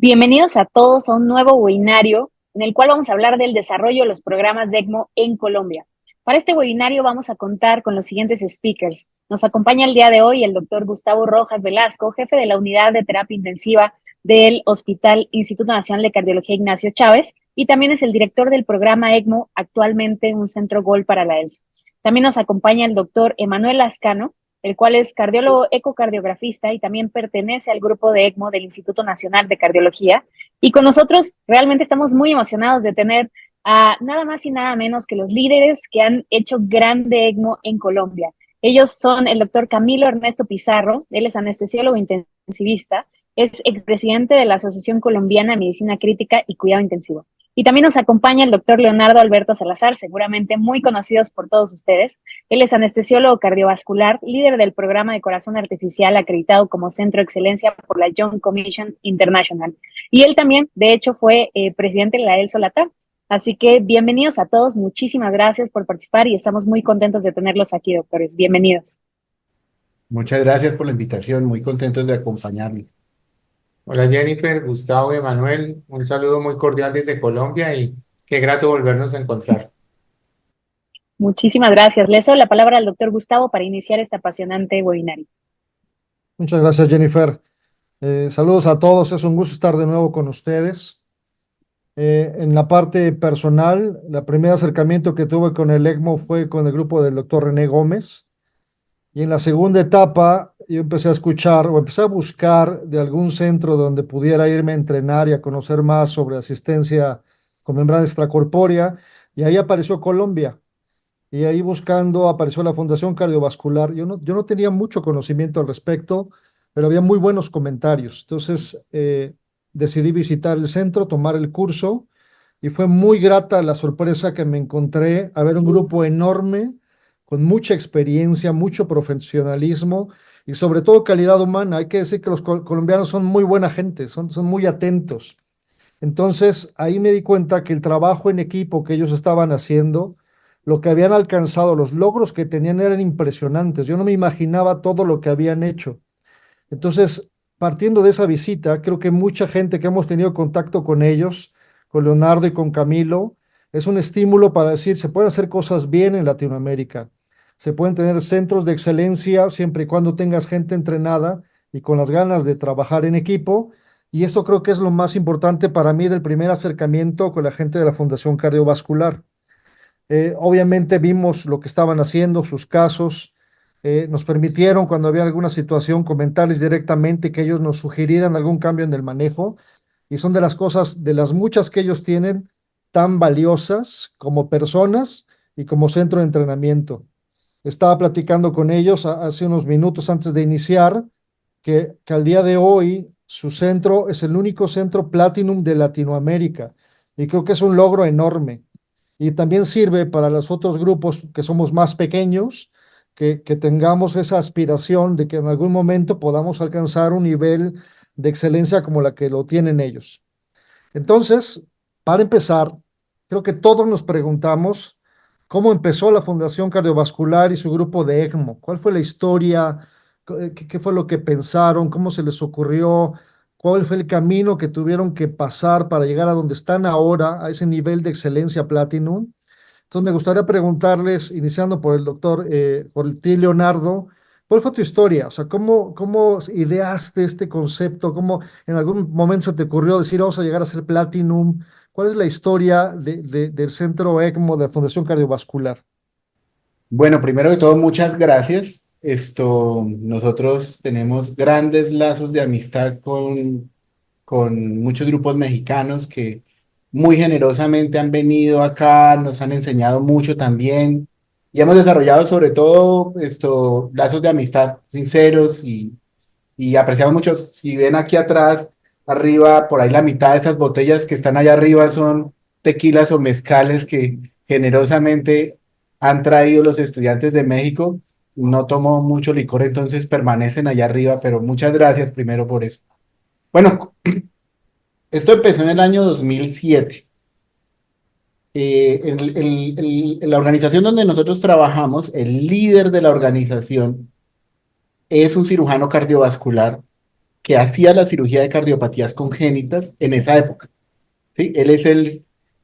Bienvenidos a todos a un nuevo webinario en el cual vamos a hablar del desarrollo de los programas de ECMO en Colombia. Para este webinario vamos a contar con los siguientes speakers. Nos acompaña el día de hoy el doctor Gustavo Rojas Velasco, jefe de la unidad de terapia intensiva del Hospital Instituto Nacional de Cardiología Ignacio Chávez, y también es el director del programa ECMO, actualmente en un centro GOL para la ELSO. También nos acompaña el doctor Emanuel Lascano, el cual es cardiólogo ecocardiografista y también pertenece al grupo de ECMO del Instituto Nacional de Cardiología. Y con nosotros realmente estamos muy emocionados de tener a nada más y nada menos que los líderes que han hecho grande ECMO en Colombia. Ellos son el doctor Camilo Ernesto Pizarro, él es anestesiólogo intensivista, es expresidente de la Asociación Colombiana de Medicina Crítica y Cuidado Intensivo. Y también nos acompaña el doctor Leonardo Alberto Salazar, seguramente muy conocidos por todos ustedes. Él es anestesiólogo cardiovascular, líder del programa de corazón artificial acreditado como Centro de Excelencia por la Joint Commission International. Y él también, de hecho, fue presidente de la ELSO Latam. Así que bienvenidos a todos, muchísimas gracias por participar y estamos muy contentos de tenerlos aquí, doctores. Bienvenidos. Muchas gracias por la invitación, muy contentos de acompañarles. Hola Jennifer, Gustavo y Emanuel, un saludo muy cordial desde Colombia y qué grato volvernos a encontrar. Muchísimas gracias. Le doy la palabra al doctor Gustavo para iniciar este apasionante webinario. Muchas gracias, Jennifer. Saludos a todos, es un gusto estar de nuevo con ustedes. En la parte personal, el primer acercamiento que tuve con el ECMO fue con el grupo del doctor René Gómez. Y en la segunda etapa, yo empecé a escuchar o empecé a buscar de algún centro donde pudiera irme a entrenar y a conocer más sobre asistencia con membrana extracorpórea. Y ahí apareció Colombia. Y ahí buscando apareció la Fundación Cardiovascular. Yo no tenía mucho conocimiento al respecto, pero había muy buenos comentarios. Entonces decidí visitar el centro, tomar el curso y fue muy grata la sorpresa que me encontré a ver un grupo enorme, con mucha experiencia, mucho profesionalismo y sobre todo calidad humana. Hay que decir que los colombianos son muy buena gente, son muy atentos. Entonces ahí me di cuenta que el trabajo en equipo que ellos estaban haciendo, lo que habían alcanzado, los logros que tenían eran impresionantes. Yo no me imaginaba todo lo que habían hecho. Entonces, partiendo de esa visita, creo que mucha gente que hemos tenido contacto con ellos, con Leonardo y con Camilo, es un estímulo para decir, se pueden hacer cosas bien en Latinoamérica. Se pueden tener centros de excelencia siempre y cuando tengas gente entrenada y con las ganas de trabajar en equipo. Y eso creo que es lo más importante para mí del primer acercamiento con la gente de la Fundación Cardiovascular. Obviamente vimos lo que estaban haciendo, sus casos, nos permitieron cuando había alguna situación comentarles directamente que ellos nos sugirieran algún cambio en el manejo y son de las cosas, de las muchas que ellos tienen tan valiosas como personas y como centro de entrenamiento. Estaba platicando con ellos hace unos minutos antes de iniciar que al día de hoy su centro es el único centro Platinum de Latinoamérica y creo que es un logro enorme. Y también sirve para los otros grupos que somos más pequeños, que tengamos esa aspiración de que en algún momento podamos alcanzar un nivel de excelencia como la que lo tienen ellos. Entonces, para empezar, creo que todos nos preguntamos cómo empezó la Fundación Cardiovascular y su grupo de ECMO. ¿Cuál fue la historia? ¿Qué fue lo que pensaron? ¿Cómo se les ocurrió? ¿Cuál fue el camino que tuvieron que pasar para llegar a donde están ahora, a ese nivel de excelencia Platinum? Entonces, me gustaría preguntarles, iniciando por el doctor, por ti, Leonardo, ¿cuál fue tu historia? O sea, ¿cómo ideaste este concepto? ¿Cómo en algún momento se te ocurrió decir, vamos a llegar a ser Platinum? ¿Cuál es la historia del Centro ECMO de la Fundación Cardiovascular? Bueno, primero de todo, muchas gracias. Nosotros tenemos grandes lazos de amistad con muchos grupos mexicanos que muy generosamente han venido acá, nos han enseñado mucho también y hemos desarrollado sobre todo lazos de amistad sinceros y apreciamos mucho. Si ven aquí atrás, arriba, por ahí la mitad de esas botellas que están allá arriba son tequilas o mezcales que generosamente han traído los estudiantes de México. No tomo mucho licor, entonces permanecen allá arriba, pero muchas gracias primero por eso. Bueno, esto empezó en el año 2007. En la organización donde nosotros trabajamos, el líder de la organización es un cirujano cardiovascular que hacía la cirugía de cardiopatías congénitas en esa época. ¿Sí?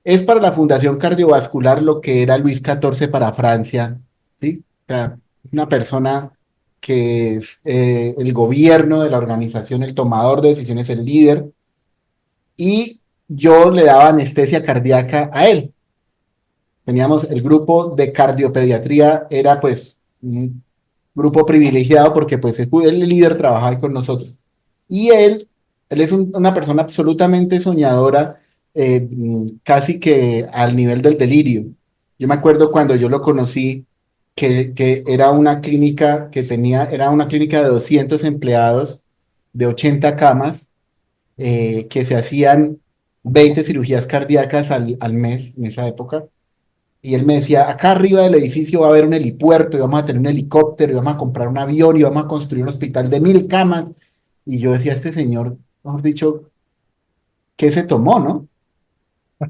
Es para la Fundación Cardiovascular lo que era Luis XIV para Francia, ¿sí? O sea, una persona que es el gobierno de la organización, el tomador de decisiones, el líder, y yo le daba anestesia cardíaca a él. Teníamos el grupo de cardiopediatría, era pues un grupo privilegiado porque pues el líder trabajaba ahí con nosotros. Y él es una persona absolutamente soñadora, casi que al nivel del delirio. Yo me acuerdo cuando yo lo conocí, que era una clínica era una clínica de 200 empleados, de 80 camas, que se hacían 20 cirugías cardíacas al mes en esa época. Y él me decía, acá arriba del edificio va a haber un helipuerto, y vamos a tener un helicóptero, y vamos a comprar un avión, y vamos a construir un hospital de 1000 camas. Y yo decía, este señor, mejor dicho, ¿qué se tomó, no?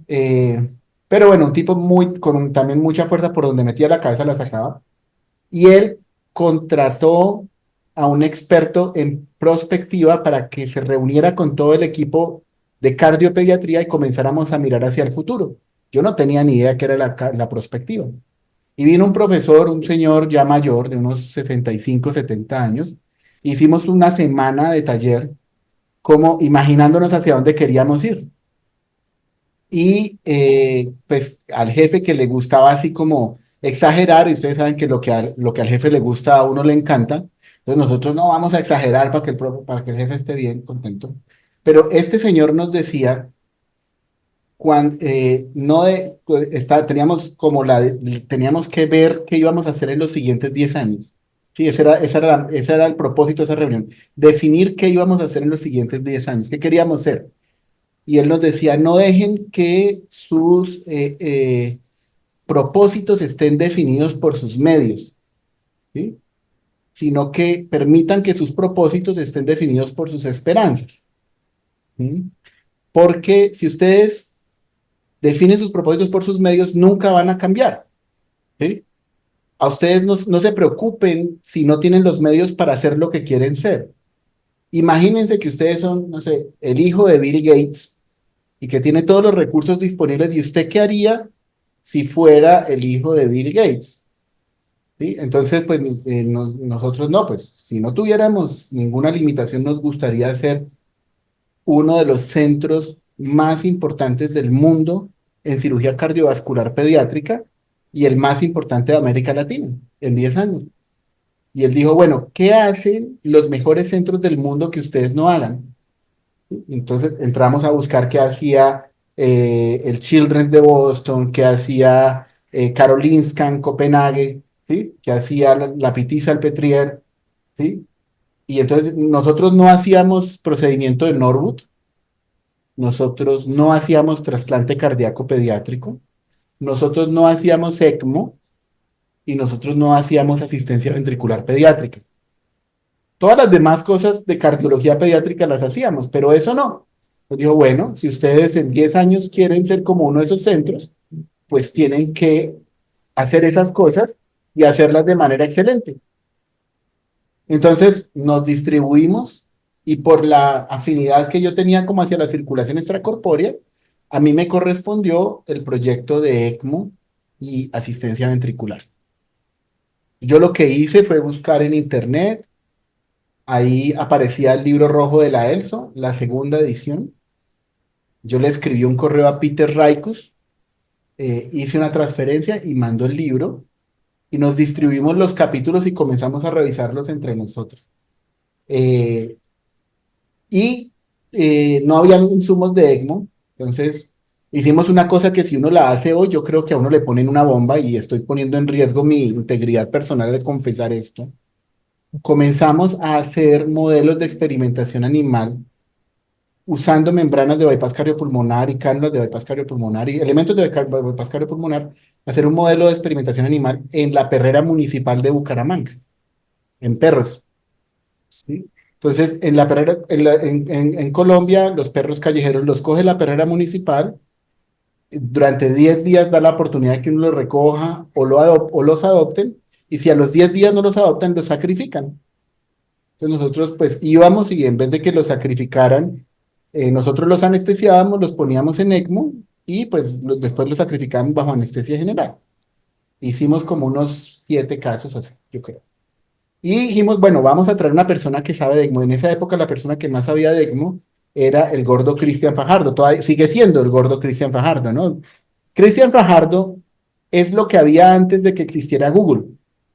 Eh, pero bueno, un tipo con también mucha fuerza, por donde metía la cabeza la sacaba. Y él contrató a un experto en prospectiva para que se reuniera con todo el equipo de cardiopediatría y comenzáramos a mirar hacia el futuro. Yo no tenía ni idea qué era la prospectiva. Y vino un profesor, un señor ya mayor, de unos 65, 70 años. Hicimos una semana de taller, como imaginándonos hacia dónde queríamos ir. Y pues al jefe, que le gustaba así como exagerar, y ustedes saben que lo que al jefe le gusta a uno le encanta. Entonces nosotros no vamos a exagerar para que para que el jefe esté bien, contento. Pero este señor nos decía, cuando no teníamos como teníamos que ver qué íbamos a hacer en los siguientes 10 años. Sí, ese era el propósito de esa reunión. Definir qué íbamos a hacer en los siguientes 10 años, qué queríamos hacer. Y él nos decía, no dejen que sus propósitos estén definidos por sus medios, ¿sí? Sino que permitan que sus propósitos estén definidos por sus esperanzas. ¿Sí? Porque si ustedes definen sus propósitos por sus medios, nunca van a cambiar. ¿Sí? A ustedes no se preocupen si no tienen los medios para hacer lo que quieren ser. Imagínense que ustedes son, no sé, el hijo de Bill Gates y que tiene todos los recursos disponibles. ¿Y usted qué haría si fuera el hijo de Bill Gates? ¿Sí? Entonces, pues nosotros no, pues si no tuviéramos ninguna limitación, nos gustaría ser uno de los centros más importantes del mundo en cirugía cardiovascular pediátrica y el más importante de América Latina en 10 años. Y él dijo, bueno, ¿qué hacen los mejores centros del mundo que ustedes no hagan? Entonces entramos a buscar qué hacía el Children's de Boston, qué hacía Karolinska en Copenhague, ¿sí? Qué hacía la Piti Salpêtrière, ¿sí? Y entonces nosotros no hacíamos procedimiento de Norwood, nosotros no hacíamos trasplante cardíaco pediátrico, nosotros no hacíamos ECMO y nosotros no hacíamos asistencia ventricular pediátrica. Todas las demás cosas de cardiología pediátrica las hacíamos, pero eso no. Pues dijo, bueno, si ustedes en 10 años quieren ser como uno de esos centros, pues tienen que hacer esas cosas y hacerlas de manera excelente. Entonces nos distribuimos y por la afinidad que yo tenía como hacia la circulación extracorpórea, a mí me correspondió el proyecto de ECMO y asistencia ventricular. Yo lo que hice fue buscar en internet. Ahí aparecía el libro rojo de la ELSO, la segunda edición. Yo le escribí un correo a Peter Raikus, hice una transferencia y mandó el libro y nos distribuimos los capítulos y comenzamos a revisarlos entre nosotros. Eh, y no había insumos de ECMO, entonces hicimos una cosa que si uno la hace hoy, yo creo que a uno le ponen una bomba y estoy poniendo en riesgo mi integridad personal de confesar esto. Comenzamos a hacer modelos de experimentación animal usando membranas de bypass cardiopulmonar y cánulas de bypass cardiopulmonar y elementos de bypass cardiopulmonar, hacer un modelo de experimentación animal en la perrera municipal de Bucaramanga, en perros. ¿Sí? Entonces, en la perrera, en Colombia, los perros callejeros los coge la perrera municipal, durante 10 días da la oportunidad de que uno los recoja o los adopten, y si a los 10 días no los adoptan, los sacrifican. Entonces nosotros pues íbamos y en vez de que los sacrificaran, nosotros los anestesiábamos, los poníamos en ECMO y pues después los sacrificábamos bajo anestesia general. Hicimos como unos 7 casos así, yo creo. Y dijimos, bueno, vamos a traer una persona que sabe de ECMO. En esa época la persona que más sabía de ECMO era el gordo Cristian Fajardo. Todavía sigue siendo el gordo Cristian Fajardo, ¿no? Cristian Fajardo es lo que había antes de que existiera Google.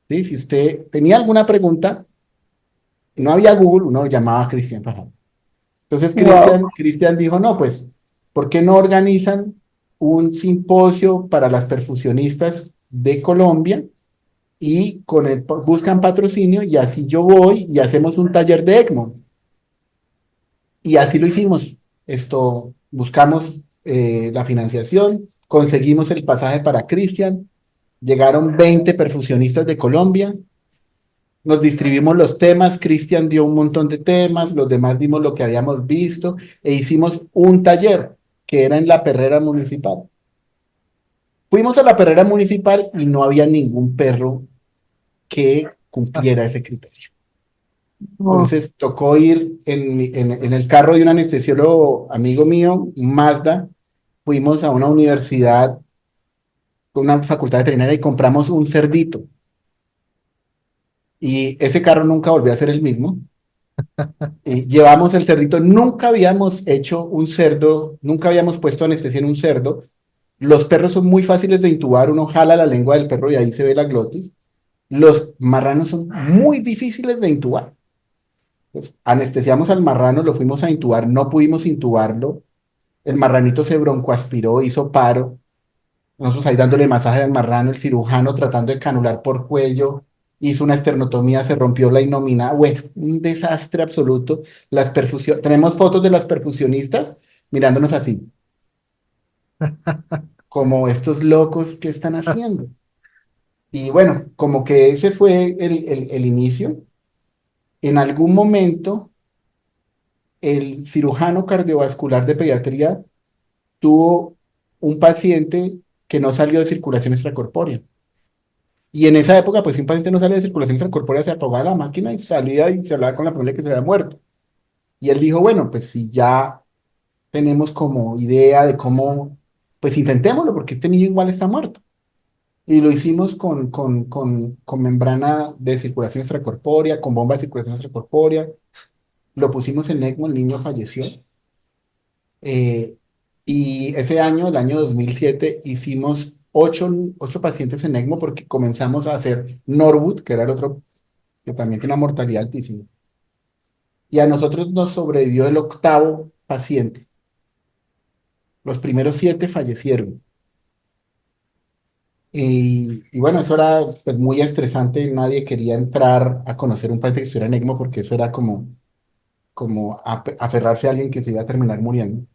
¿Sí? Si usted tenía alguna pregunta, no había Google, uno lo llamaba a Cristian Fajardo. Entonces Wow. Cristian dijo, no, pues, ¿por qué no organizan un simposio para las perfusionistas de Colombia y buscan patrocinio y así yo voy y hacemos un taller de ECMO? Y así lo hicimos. Buscamos la financiación, conseguimos el pasaje para Cristian, llegaron 20 perfusionistas de Colombia, nos distribuimos los temas, Cristian dio un montón de temas, los demás dimos lo que habíamos visto e hicimos un taller que era en la perrera municipal. Fuimos a la perrera municipal y no había ningún perro que cumpliera ese criterio. Oh, Entonces tocó ir en el carro de un anestesiólogo amigo mío, Mazda, fuimos a una universidad, una facultad veterinaria y compramos un cerdito. Y ese carro nunca volvió a ser el mismo. Y llevamos el cerdito, nunca habíamos hecho un cerdo, nunca habíamos puesto anestesia en un cerdo. Los perros son muy fáciles de intubar, uno jala la lengua del perro y ahí se ve la glotis. Los marranos son muy difíciles de intubar. Pues, anestesiamos al marrano, lo fuimos a intubar, no pudimos intubarlo. El marranito se broncoaspiró, hizo paro. Nosotros ahí dándole masaje al marrano, el cirujano tratando de canular por cuello, hizo una esternotomía, se rompió la innomina. Bueno, un desastre absoluto. Tenemos fotos de las perfusionistas mirándonos así, como estos locos, ¿qué están haciendo? Y bueno, como que ese fue el inicio. En algún momento, el cirujano cardiovascular de pediatría tuvo un paciente que no salió de circulación extracorpórea. Y en esa época, pues si un paciente no salía de circulación extracorpórea, se apagaba la máquina y salía y se hablaba con la familia que se había muerto. Y él dijo, bueno, pues si ya tenemos como idea de cómo, pues intentémoslo, porque este niño igual está muerto. Y lo hicimos con membrana de circulación extracorpórea, con bomba de circulación extracorpórea. Lo pusimos en ECMO, el niño falleció. Eh, y ese año, el año 2007 hicimos ocho pacientes en ECMO porque comenzamos a hacer Norwood, que era el otro que también tiene una mortalidad altísima. Y a nosotros nos sobrevivió el octavo paciente. Los primeros 7 fallecieron. Y bueno, eso era pues muy estresante. Nadie quería entrar a conocer un paciente que estuviera en ECMO porque eso era como aferrarse a alguien que se iba a terminar muriendo.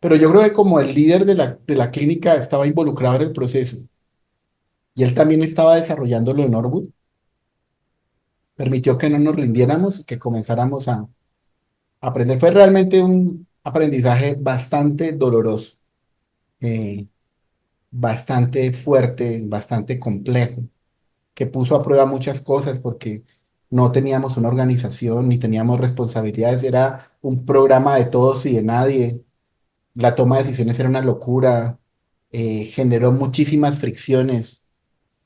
Pero yo creo que como el líder de la clínica estaba involucrado en el proceso y él también estaba desarrollándolo en Norwood, permitió que no nos rindiéramos y que comenzáramos a aprender. Fue realmente un aprendizaje bastante doloroso, eh, bastante fuerte, bastante complejo, que puso a prueba muchas cosas porque no teníamos una organización ni teníamos responsabilidades, era un programa de todos y de nadie. La toma de decisiones era una locura, generó muchísimas fricciones,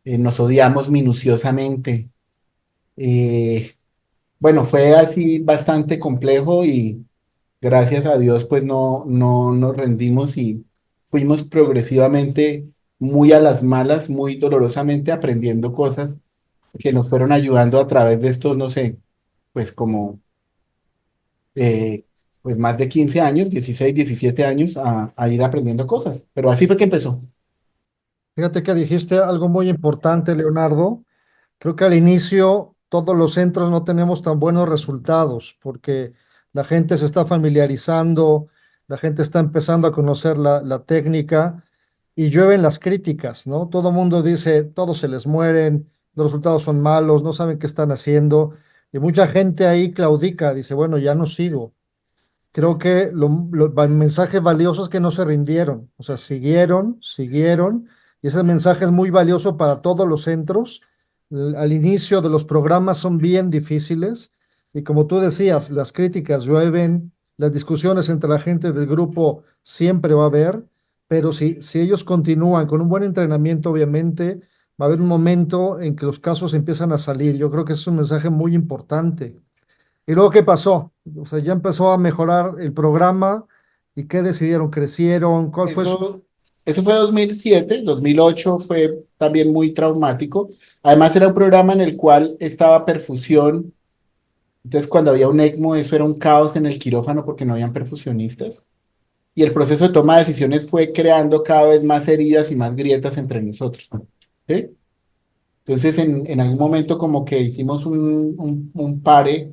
nos odiamos minuciosamente. eh, bueno, fue así bastante complejo y gracias a Dios pues no nos rendimos y fuimos progresivamente muy a las malas, muy dolorosamente aprendiendo cosas que nos fueron ayudando a través de estos, no sé, pues como eh, pues más de 15 años, 16 17 años a ir aprendiendo cosas. Pero así fue que empezó. Fíjate que dijiste algo muy importante, Leonardo. Creo que al inicio todos los centros no tenemos tan buenos resultados porque la gente se está familiarizando, la gente está empezando a conocer la técnica y llueven las críticas, ¿no? Todo el mundo dice, todos se les mueren, los resultados son malos, no saben qué están haciendo y mucha gente ahí claudica, dice, bueno, ya no sigo. Creo que el mensaje valioso es que no se rindieron, o sea, siguieron, y ese mensaje es muy valioso para todos los centros al inicio de los programas son bien difíciles y como tú decías, las críticas llueven, las discusiones entre la gente del grupo siempre va a haber, pero si ellos continúan con un buen entrenamiento, obviamente va a haber un momento en que los casos empiezan a salir. Yo creo que es un mensaje muy importante. ¿Y luego qué pasó? O sea, ya empezó a mejorar el programa y ¿qué decidieron? ¿Crecieron? ¿Cuál fue su... Eso, eso fue 2007, 2008 fue también muy traumático. Además era un programa en el cual estaba perfusión. Entonces cuando había un ECMO, eso era un caos en el quirófano porque no habían perfusionistas. Y el proceso de toma de decisiones fue creando cada vez más heridas y más grietas entre nosotros. ¿Sí? Entonces en algún momento como que hicimos un pare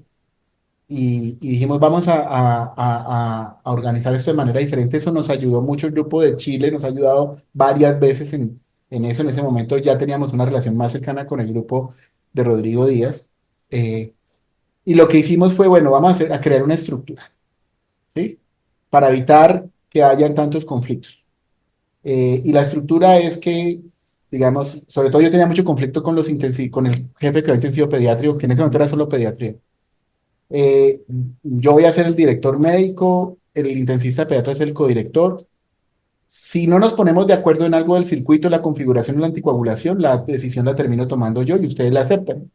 y dijimos, vamos a organizar esto de manera diferente. Eso nos ayudó mucho el grupo de Chile, nos ha ayudado varias veces en eso. En ese momento ya teníamos una relación más cercana con el grupo de Rodrigo Díaz. Eh, y lo que hicimos fue, bueno, vamos a crear una estructura, ¿sí? Para evitar que hayan tantos conflictos. Y la estructura es que, digamos, sobre todo yo tenía mucho conflicto con con el jefe que había intensivo pediátrico, que en ese momento era solo pediatría. Eh, yo voy a ser el director médico, el intensivista pediatra es el codirector. Si no nos ponemos de acuerdo en algo del circuito, la configuración o la anticoagulación, la decisión la termino tomando yo y ustedes la aceptan.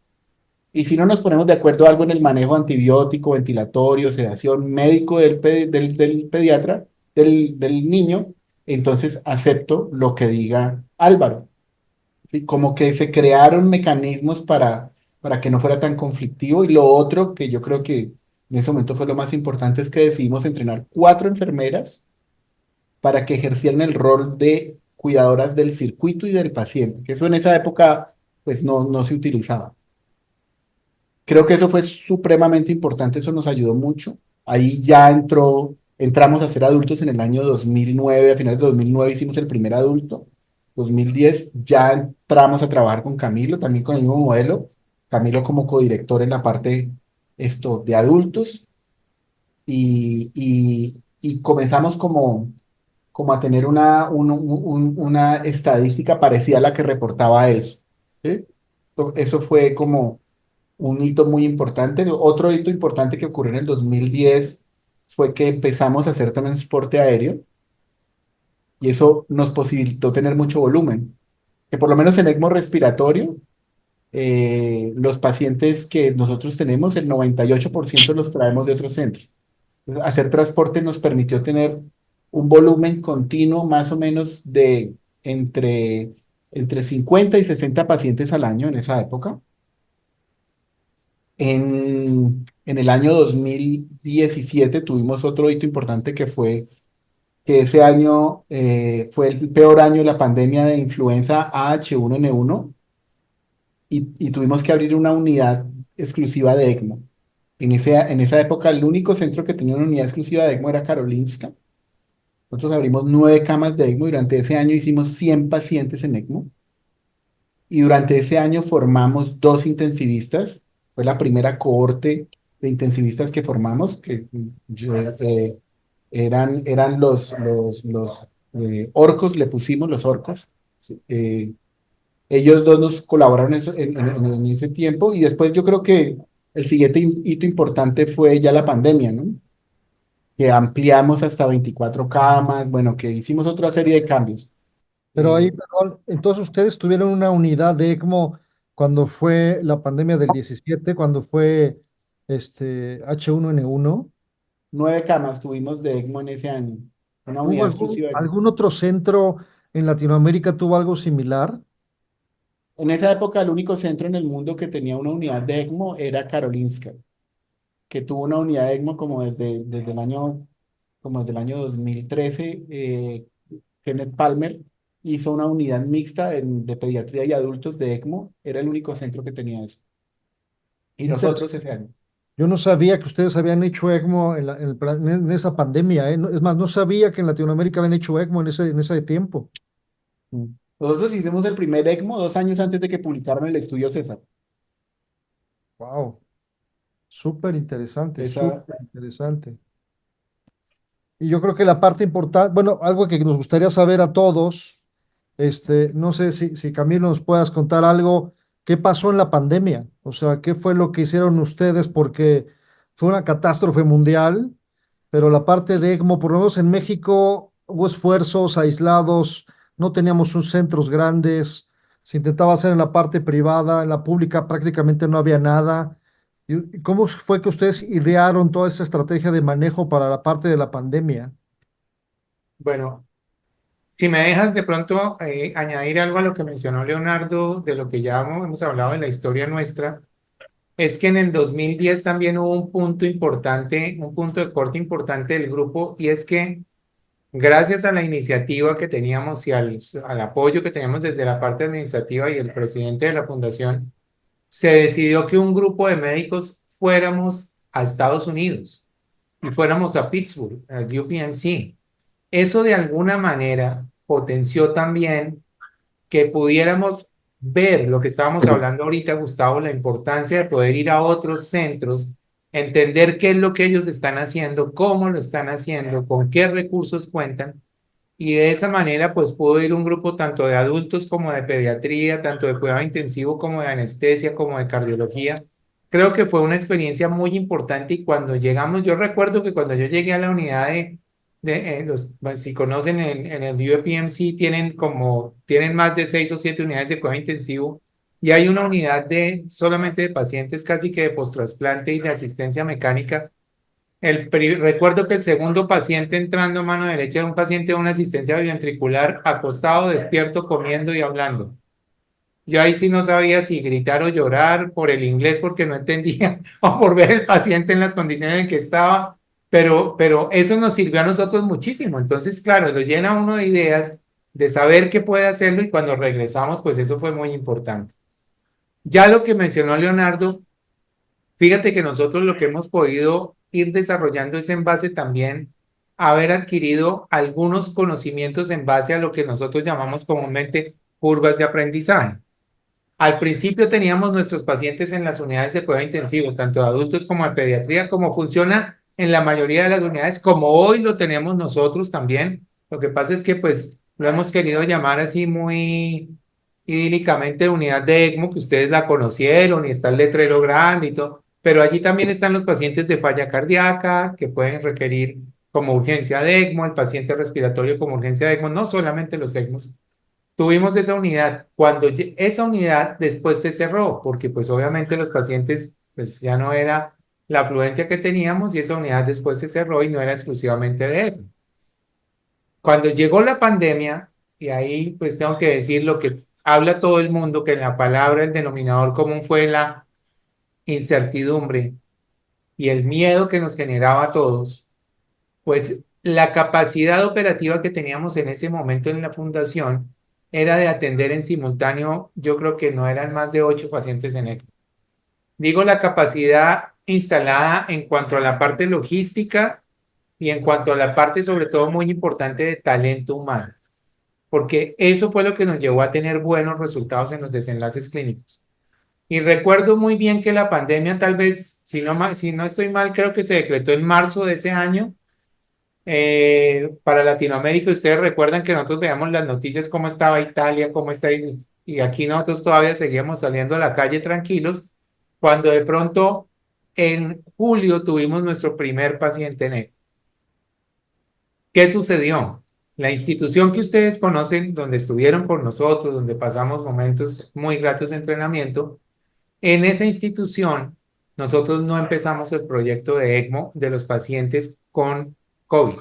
Y si no nos ponemos de acuerdo algo en el manejo antibiótico, ventilatorio, sedación médico del pediatra, del niño, entonces acepto lo que diga Álvaro. ¿Sí? Como que se crearon mecanismos para que no fuera tan conflictivo. Y lo otro que yo creo que en ese momento fue lo más importante es que decidimos entrenar 4 enfermeras para que ejercieran el rol de cuidadoras del circuito y del paciente, que eso en esa época pues no se utilizaba. Creo que eso fue supremamente importante, eso nos ayudó mucho. Ahí ya entramos a ser adultos en el año 2009, a finales de 2009 hicimos el primer adulto. 2010 ya entramos a trabajar con Camilo, también con el mismo modelo. Camilo como codirector en la parte de adultos y comenzamos como a tener una estadística parecida a la que reportaba eso. ¿Sí? Eso fue como un hito muy importante. Otro hito importante que ocurrió en el 2010 fue que empezamos a hacer transporte aéreo y eso nos posibilitó tener mucho volumen. Que por lo menos en ECMO respiratorio, los pacientes que nosotros tenemos, el 98% los traemos de otros centros. Entonces, hacer transporte nos permitió tener un volumen continuo más o menos de entre, entre 50 y 60 pacientes al año en esa época. En el año 2017 tuvimos otro hito importante que fue que ese año fue el peor año de la pandemia de influenza H1N1 y tuvimos que abrir una unidad exclusiva de ECMO. En esa época el único centro que tenía una unidad exclusiva de ECMO era Karolinska. Nosotros abrimos 9 camas de ECMO y durante ese año hicimos 100 pacientes en ECMO. Y durante ese año formamos 2 intensivistas. Fue la primera cohorte de intensivistas que formamos, que eran los orcos, le pusimos los orcos. Sí, ellos dos nos colaboraron en ese tiempo y después yo creo que el siguiente hito importante fue ya la pandemia, ¿no? Que ampliamos hasta 24 camas, bueno, que hicimos otra serie de cambios. Pero ahí, Eh, perdón, entonces ustedes tuvieron una unidad de ECMO cuando fue la pandemia del 17, cuando fue H1N1. 9 camas tuvimos de ECMO en ese año, una ¿Hubo unidad exclusiva. algún otro centro en Latinoamérica tuvo algo similar? En esa época, el único centro en el mundo que tenía una unidad de ECMO era Karolinska, que tuvo una unidad de ECMO como desde el año 2013. Kenneth Palmer hizo una unidad mixta de pediatría y adultos de ECMO, era el único centro que tenía eso. Y nosotros Interesante. ese año. Yo no sabía que ustedes habían hecho ECMO en esa pandemia, ¿eh? Es más, no sabía que en Latinoamérica habían hecho ECMO en ese tiempo. Mm. Nosotros hicimos el primer ECMO 2 años antes de que publicaran el estudio César. Wow, súper interesante, Esa, súper interesante. Y yo creo que la parte importante, bueno, algo que nos gustaría saber a todos, no sé si Camilo nos puedas contar algo ¿qué pasó en la pandemia? O sea, ¿qué fue lo que hicieron ustedes? Porque fue una catástrofe mundial, pero la parte de ECMO, por lo menos en México, hubo esfuerzos aislados, no teníamos un centros grandes, se intentaba hacer en la parte privada, en la pública prácticamente no había nada. ¿Y cómo fue que ustedes idearon toda esa estrategia de manejo para la parte de la pandemia? Bueno, si me dejas de pronto añadir algo a lo que mencionó Leonardo, de lo que ya hemos hablado de la historia nuestra, es que en el 2010 también hubo un punto importante, un punto de corte importante del grupo, y es que gracias a la iniciativa que teníamos y al apoyo que teníamos desde la parte administrativa y el presidente de la fundación, se decidió que un grupo de médicos fuéramos a Estados Unidos y fuéramos a Pittsburgh, al UPMC. Eso de alguna manera potenció también que pudiéramos ver lo que estábamos hablando ahorita, Gustavo, la importancia de poder ir a otros centros, entender qué es lo que ellos están haciendo, cómo lo están haciendo, con qué recursos cuentan. Y de esa manera, pues pudo ir un grupo tanto de adultos como de pediatría, tanto de cuidado intensivo como de anestesia, como de cardiología. Creo que fue una experiencia muy importante y cuando llegamos, yo recuerdo que cuando yo llegué a la unidad bueno, si conocen en el UPMC, tienen más de 6 o 7 unidades de cuidado intensivo y hay una unidad solamente de pacientes casi que de postrasplante y de asistencia mecánica. Recuerdo que el segundo paciente entrando a mano derecha era un paciente de una asistencia ventricular acostado, despierto, comiendo y hablando. Yo ahí sí no sabía si gritar o llorar por el inglés porque no entendía o por ver el paciente en las condiciones en que estaba, pero eso nos sirvió a nosotros muchísimo. Entonces, claro, lo llena uno de ideas, de saber que puede hacerlo y cuando regresamos, pues eso fue muy importante. Ya lo que mencionó Leonardo, fíjate que nosotros lo que hemos podido ir desarrollando es en base también a haber adquirido algunos conocimientos en base a lo que nosotros llamamos comúnmente curvas de aprendizaje. Al principio teníamos nuestros pacientes en las unidades de cuidado intensivo, tanto de adultos como de pediatría, como funciona en la mayoría de las unidades, como hoy lo tenemos nosotros también. Lo que pasa es que pues lo hemos querido llamar así muy idílicamente unidad de ECMO, que ustedes la conocieron y está el letrero grande y todo, pero allí también están los pacientes de falla cardíaca que pueden requerir como urgencia de ECMO, el paciente respiratorio como urgencia de ECMO, no solamente los ECMOs. Tuvimos esa unidad. Cuando esa unidad después se cerró, porque pues obviamente los pacientes pues ya no era la afluencia que teníamos y esa unidad después se cerró y no era exclusivamente de ECMO. Cuando llegó la pandemia, y ahí pues tengo que decir lo que habla todo el mundo, que en la palabra el denominador común fue la incertidumbre y el miedo que nos generaba a todos, pues la capacidad operativa que teníamos en ese momento en la fundación era de atender en simultáneo, yo creo que no eran más de 8 pacientes en ECMO. Digo la capacidad instalada en cuanto a la parte logística y en cuanto a la parte sobre todo muy importante de talento humano, porque eso fue lo que nos llevó a tener buenos resultados en los desenlaces clínicos. Y recuerdo muy bien que la pandemia tal vez, si no estoy mal, creo que se decretó en marzo de ese año para Latinoamérica. Ustedes recuerdan que nosotros veíamos las noticias cómo estaba Italia, cómo está, y aquí nosotros todavía seguíamos saliendo a la calle tranquilos, cuando de pronto en julio tuvimos nuestro primer paciente en ECMO. ¿Qué sucedió? La institución que ustedes conocen, donde estuvieron por nosotros, donde pasamos momentos muy gratos de entrenamiento, en esa institución nosotros no empezamos el proyecto de ECMO de los pacientes con COVID,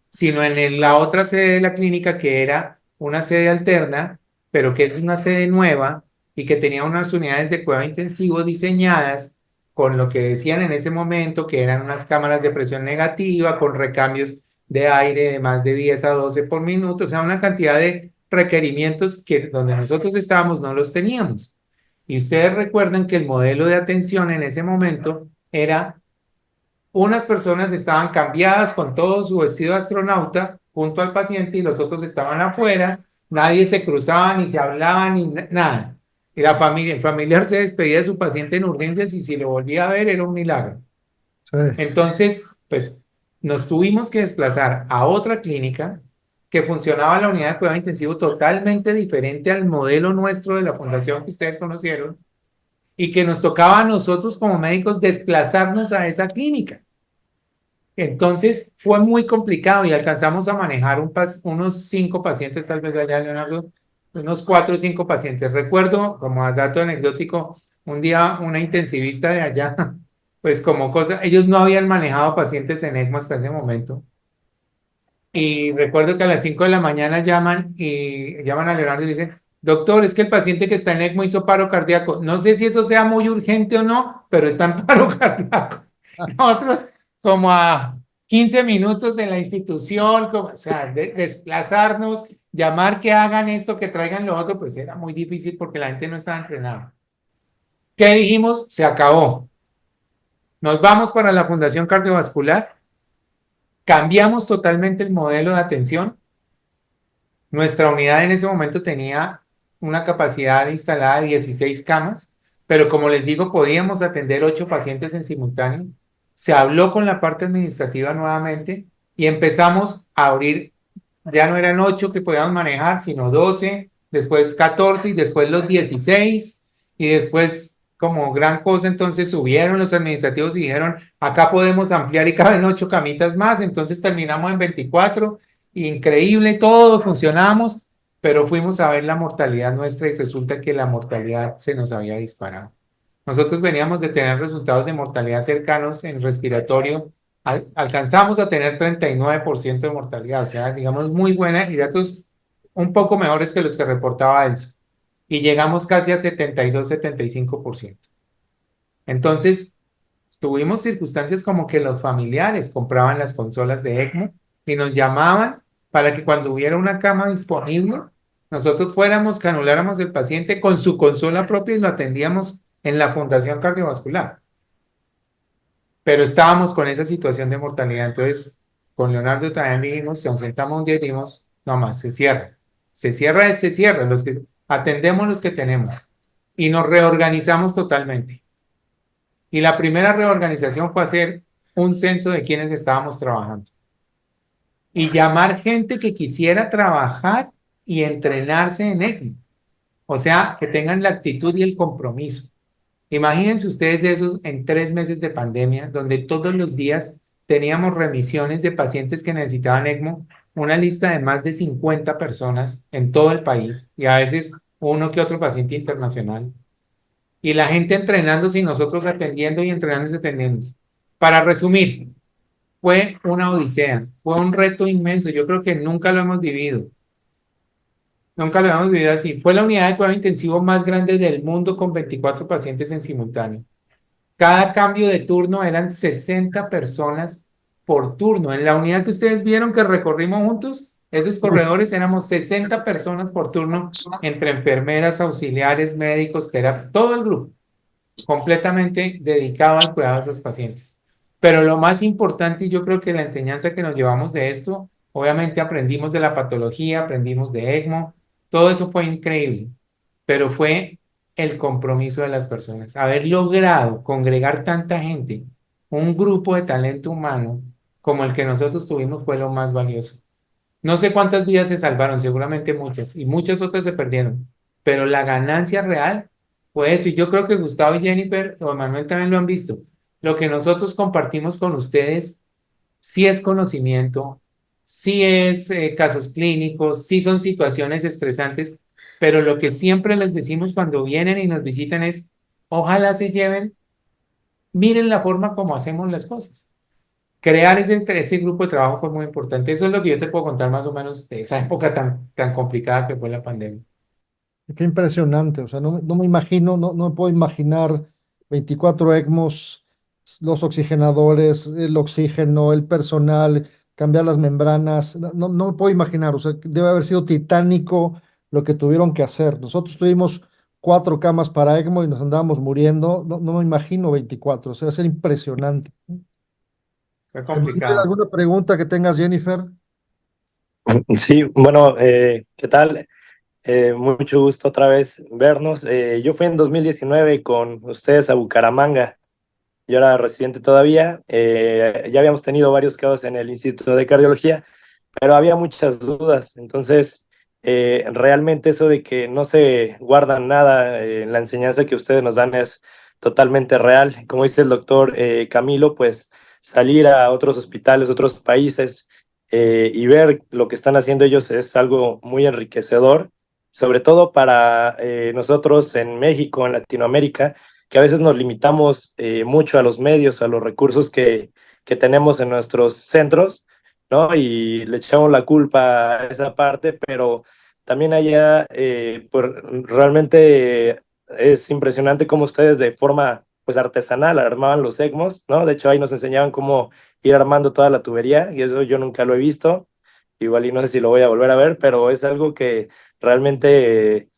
sino en la otra sede de la clínica que era una sede alterna, pero que es una sede nueva y que tenía unas unidades de cuidado intensivo diseñadas con lo que decían en ese momento, que eran unas cámaras de presión negativa, con recambios de aire de más de 10 a 12 por minuto, o sea, una cantidad de requerimientos que donde nosotros estábamos no los teníamos. Y ustedes recuerdan que el modelo de atención en ese momento era unas personas estaban cambiadas con todo su vestido de astronauta junto al paciente y los otros estaban afuera, nadie se cruzaba ni se hablaba ni nada. Y el familiar se despedía de su paciente en urgencias y si lo volvía a ver era un milagro. Sí. Entonces, pues nos tuvimos que desplazar a otra clínica que funcionaba la unidad de cuidado intensivo totalmente diferente al modelo nuestro de la fundación que ustedes conocieron y que nos tocaba a nosotros como médicos desplazarnos a esa clínica. Entonces fue muy complicado y alcanzamos a manejar unos 5 pacientes, tal vez allá, Leonardo, unos 4 o 5 pacientes. Recuerdo, como a dato anecdótico, un día una intensivista de allá, pues como cosa, ellos no habían manejado pacientes en ECMO hasta ese momento. Y recuerdo que a las 5 de la mañana llaman a Leonardo y le dicen, doctor, es que el paciente que está en ECMO hizo paro cardíaco. No sé si eso sea muy urgente o no, pero está en paro cardíaco. Nosotros, como a 15 minutos de la institución, o sea, desplazarnos, llamar que hagan esto, que traigan lo otro, pues era muy difícil porque la gente no estaba entrenada. ¿Qué dijimos? Se acabó. Nos vamos para la Fundación Cardiovascular, cambiamos totalmente el modelo de atención. Nuestra unidad en ese momento tenía una capacidad instalada de 16 camas, pero como les digo, podíamos atender 8 pacientes en simultáneo. Se habló con la parte administrativa nuevamente y empezamos a abrir, ya no eran 8 que podíamos manejar, sino 12, después 14 y después los 16 y después como gran cosa entonces subieron los administrativos y dijeron, acá podemos ampliar y caben 8 camitas más, entonces terminamos en 24, increíble todo, funcionamos, pero fuimos a ver la mortalidad nuestra y resulta que la mortalidad se nos había disparado. Nosotros veníamos de tener resultados de mortalidad cercanos en respiratorio, alcanzamos a tener 39% de mortalidad, o sea, digamos muy buena y datos un poco mejores que los que reportaba ELSO. Y llegamos casi a 72-75%. Entonces, tuvimos circunstancias como que los familiares compraban las consolas de ECMO y nos llamaban para que cuando hubiera una cama disponible, nosotros fuéramos, canuláramos el paciente con su consola propia y lo atendíamos en la Fundación Cardiovascular. Pero estábamos con esa situación de mortalidad. Entonces, con Leonardo también dijimos, si nos sentamos un día y dijimos, no más, se cierra. Se cierra, se cierra. Atendemos los que tenemos. Y nos reorganizamos totalmente. Y la primera reorganización fue hacer un censo de quienes estábamos trabajando. Y llamar gente que quisiera trabajar y entrenarse en ECMO. O sea, que tengan la actitud y el compromiso. Imagínense ustedes esos en 3 meses de pandemia, donde todos los días teníamos remisiones de pacientes que necesitaban ECMO, una lista de más de 50 personas en todo el país y a veces uno que otro paciente internacional. Y la gente entrenándose y nosotros atendiendo y entrenándose y atendiendo. Para resumir, fue una odisea, fue un reto inmenso. Yo creo que nunca lo hemos vivido. Nunca lo habíamos vivido así. Fue la unidad de cuidado intensivo más grande del mundo con 24 pacientes en simultáneo. Cada cambio de turno eran 60 personas por turno. En la unidad que ustedes vieron que recorrimos juntos, esos corredores éramos 60 personas por turno entre enfermeras, auxiliares, médicos, terapia, todo el grupo completamente dedicado al cuidado de esos pacientes. Pero lo más importante, y yo creo que la enseñanza que nos llevamos de esto, obviamente aprendimos de la patología, aprendimos de ECMO, todo eso fue increíble, pero fue el compromiso de las personas. Haber logrado congregar tanta gente, un grupo de talento humano como el que nosotros tuvimos fue lo más valioso. No sé cuántas vidas se salvaron, seguramente muchas, y muchas otras se perdieron, pero la ganancia real fue eso. Y yo creo que Gustavo y Jennifer o Manuel también lo han visto. Lo que nosotros compartimos con ustedes sí es conocimiento, sí es casos clínicos, sí son situaciones estresantes, pero lo que siempre les decimos cuando vienen y nos visitan es, ojalá se lleven, miren la forma como hacemos las cosas. Crear ese grupo de trabajo fue muy importante. Eso es lo que yo te puedo contar más o menos de esa época tan complicada que fue la pandemia. Qué impresionante, o sea, no me imagino, no me puedo imaginar 24 ECMOs, los oxigenadores, el oxígeno, el personal, cambiar las membranas, no me puedo imaginar, o sea, debe haber sido titánico lo que tuvieron que hacer. Nosotros tuvimos 4 camas para ECMO y nos andábamos muriendo, no me imagino 24, o sea, debe ser impresionante. Fue Emanuel, complicado. ¿alguna pregunta que tengas, Jennifer? Sí, bueno, ¿qué tal? Mucho gusto otra vez vernos. Yo fui en 2019 con ustedes a Bucaramanga. Yo era residente todavía. Ya habíamos tenido varios casos en el Instituto de Cardiología, pero había muchas dudas. Entonces, realmente eso de que no se guardan nada, la enseñanza que ustedes nos dan es totalmente real. Como dice el doctor Camilo, pues salir a otros hospitales, otros países y ver lo que están haciendo ellos es algo muy enriquecedor, sobre todo para nosotros en México, en Latinoamérica, que a veces nos limitamos mucho a los medios, a los recursos que tenemos en nuestros centros, ¿no? Y le echamos la culpa a esa parte, pero también allá, pues realmente es impresionante cómo ustedes de forma, pues artesanal armaban los ECMOs, ¿no? De hecho, ahí nos enseñaban cómo ir armando toda la tubería, y eso yo nunca lo he visto, igual y no sé si lo voy a volver a ver, pero es algo que realmente,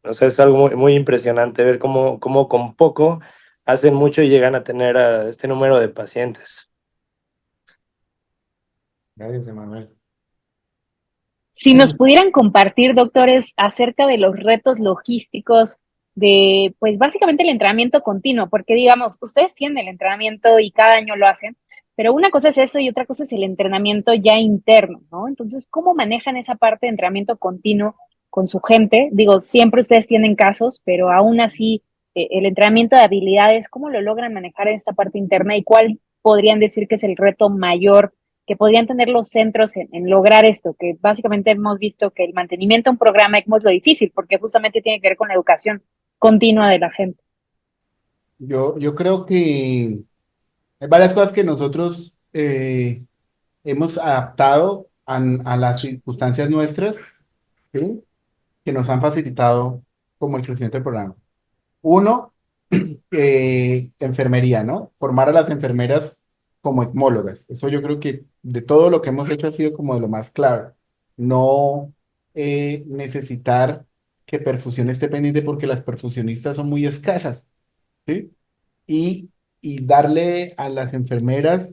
o sea, es algo muy, muy impresionante ver cómo con poco hacen mucho y llegan a tener a este número de pacientes. Gracias, Emanuel. Si nos pudieran compartir, doctores, acerca de los retos logísticos de, pues básicamente el entrenamiento continuo, porque digamos, ustedes tienen el entrenamiento y cada año lo hacen, pero una cosa es eso y otra cosa es el entrenamiento ya interno, ¿no? Entonces, ¿cómo manejan esa parte de entrenamiento continuo con su gente? Digo, siempre ustedes tienen casos, pero aún así, el entrenamiento de habilidades, ¿cómo lo logran manejar en esta parte interna y cuál podrían decir que es el reto mayor que podrían tener los centros en lograr esto? Que básicamente hemos visto que el mantenimiento de un programa ECMO es lo difícil, porque justamente tiene que ver con la educación continua de la gente. Yo creo que hay varias cosas que nosotros hemos adaptado a las circunstancias nuestras, ¿sí? Que nos han facilitado como el crecimiento del programa. Uno, enfermería, ¿no? Formar a las enfermeras como etmólogas. Eso yo creo que de todo lo que hemos hecho ha sido como de lo más clave. No necesitar que perfusión esté pendiente porque las perfusionistas son muy escasas, ¿sí? Y, y darle a las enfermeras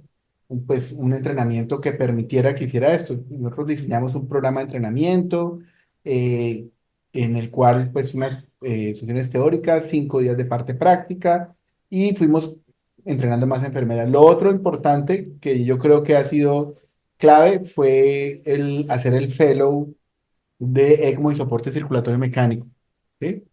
pues, un entrenamiento que permitiera que hiciera esto. Nosotros diseñamos un programa de entrenamiento eh, en el cual, pues, unas sesiones teóricas, 5 días de parte práctica, y fuimos entrenando más enfermeras. Lo otro importante que yo creo que ha sido clave fue el hacer el fellow de ECMO y soporte circulatorio mecánico, ¿sí?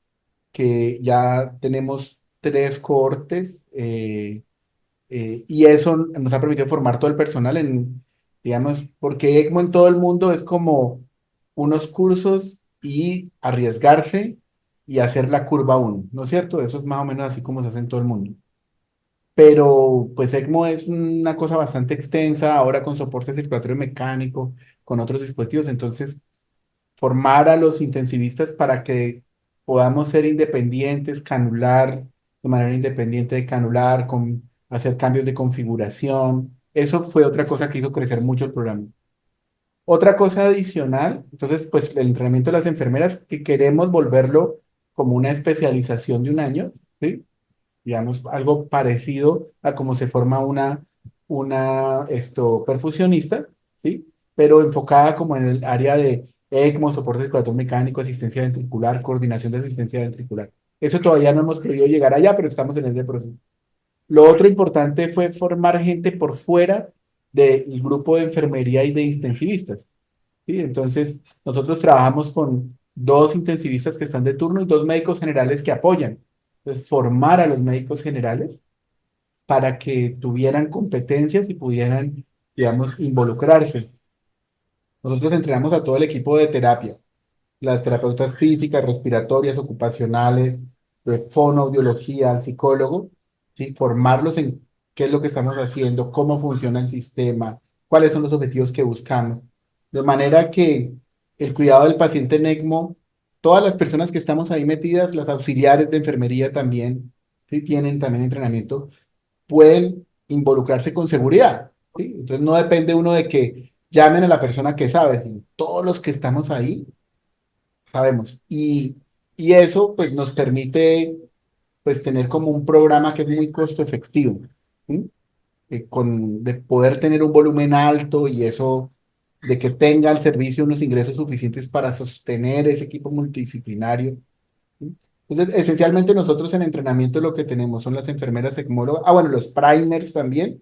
Que ya tenemos 3 cohortes, y eso nos ha permitido formar todo el personal en, digamos, porque ECMO en todo el mundo es como unos cursos y arriesgarse y hacer la curva uno, ¿no es cierto? Eso es más o menos así como se hace en todo el mundo. Pero pues ECMO es una cosa bastante extensa, ahora con soporte circulatorio mecánico, con otros dispositivos, entonces formar a los intensivistas para que podamos ser independientes, canular de manera independiente de canular, hacer cambios de configuración. Eso fue otra cosa que hizo crecer mucho el programa. Otra cosa adicional, entonces, pues el entrenamiento de las enfermeras, que queremos volverlo como una especialización de un año, ¿sí? Digamos, algo parecido a cómo se forma una perfusionista, ¿sí? Pero enfocada como en el área de ECMO, soporte circulatorio mecánico, asistencia ventricular, coordinación de asistencia ventricular. Eso todavía no hemos podido llegar allá, pero estamos en ese proceso. Lo otro importante fue formar gente por fuera del grupo de enfermería y de intensivistas, ¿sí? Entonces, nosotros trabajamos con 2 intensivistas que están de turno y 2 médicos generales que apoyan. Entonces, formar a los médicos generales para que tuvieran competencias y pudieran, digamos, involucrarse. Nosotros entrenamos a todo el equipo de terapia, las terapeutas físicas, respiratorias, ocupacionales, de fonoaudiología, al psicólogo, ¿sí? Formarlos en qué es lo que estamos haciendo, cómo funciona el sistema, cuáles son los objetivos que buscamos. De manera que el cuidado del paciente en ECMO, todas las personas que estamos ahí metidas, las auxiliares de enfermería también, ¿sí? Tienen también entrenamiento, pueden involucrarse con seguridad, ¿sí? Entonces no depende uno de que llamen a la persona que sabe, sino todos los que estamos ahí sabemos. Y eso pues nos permite pues tener como un programa que es muy costo efectivo, ¿sí? De poder tener un volumen alto y eso, de que tenga el servicio unos ingresos suficientes para sostener ese equipo multidisciplinario, ¿sí? Entonces, esencialmente nosotros en entrenamiento lo que tenemos son las enfermeras ecmólogas, bueno, los primers también,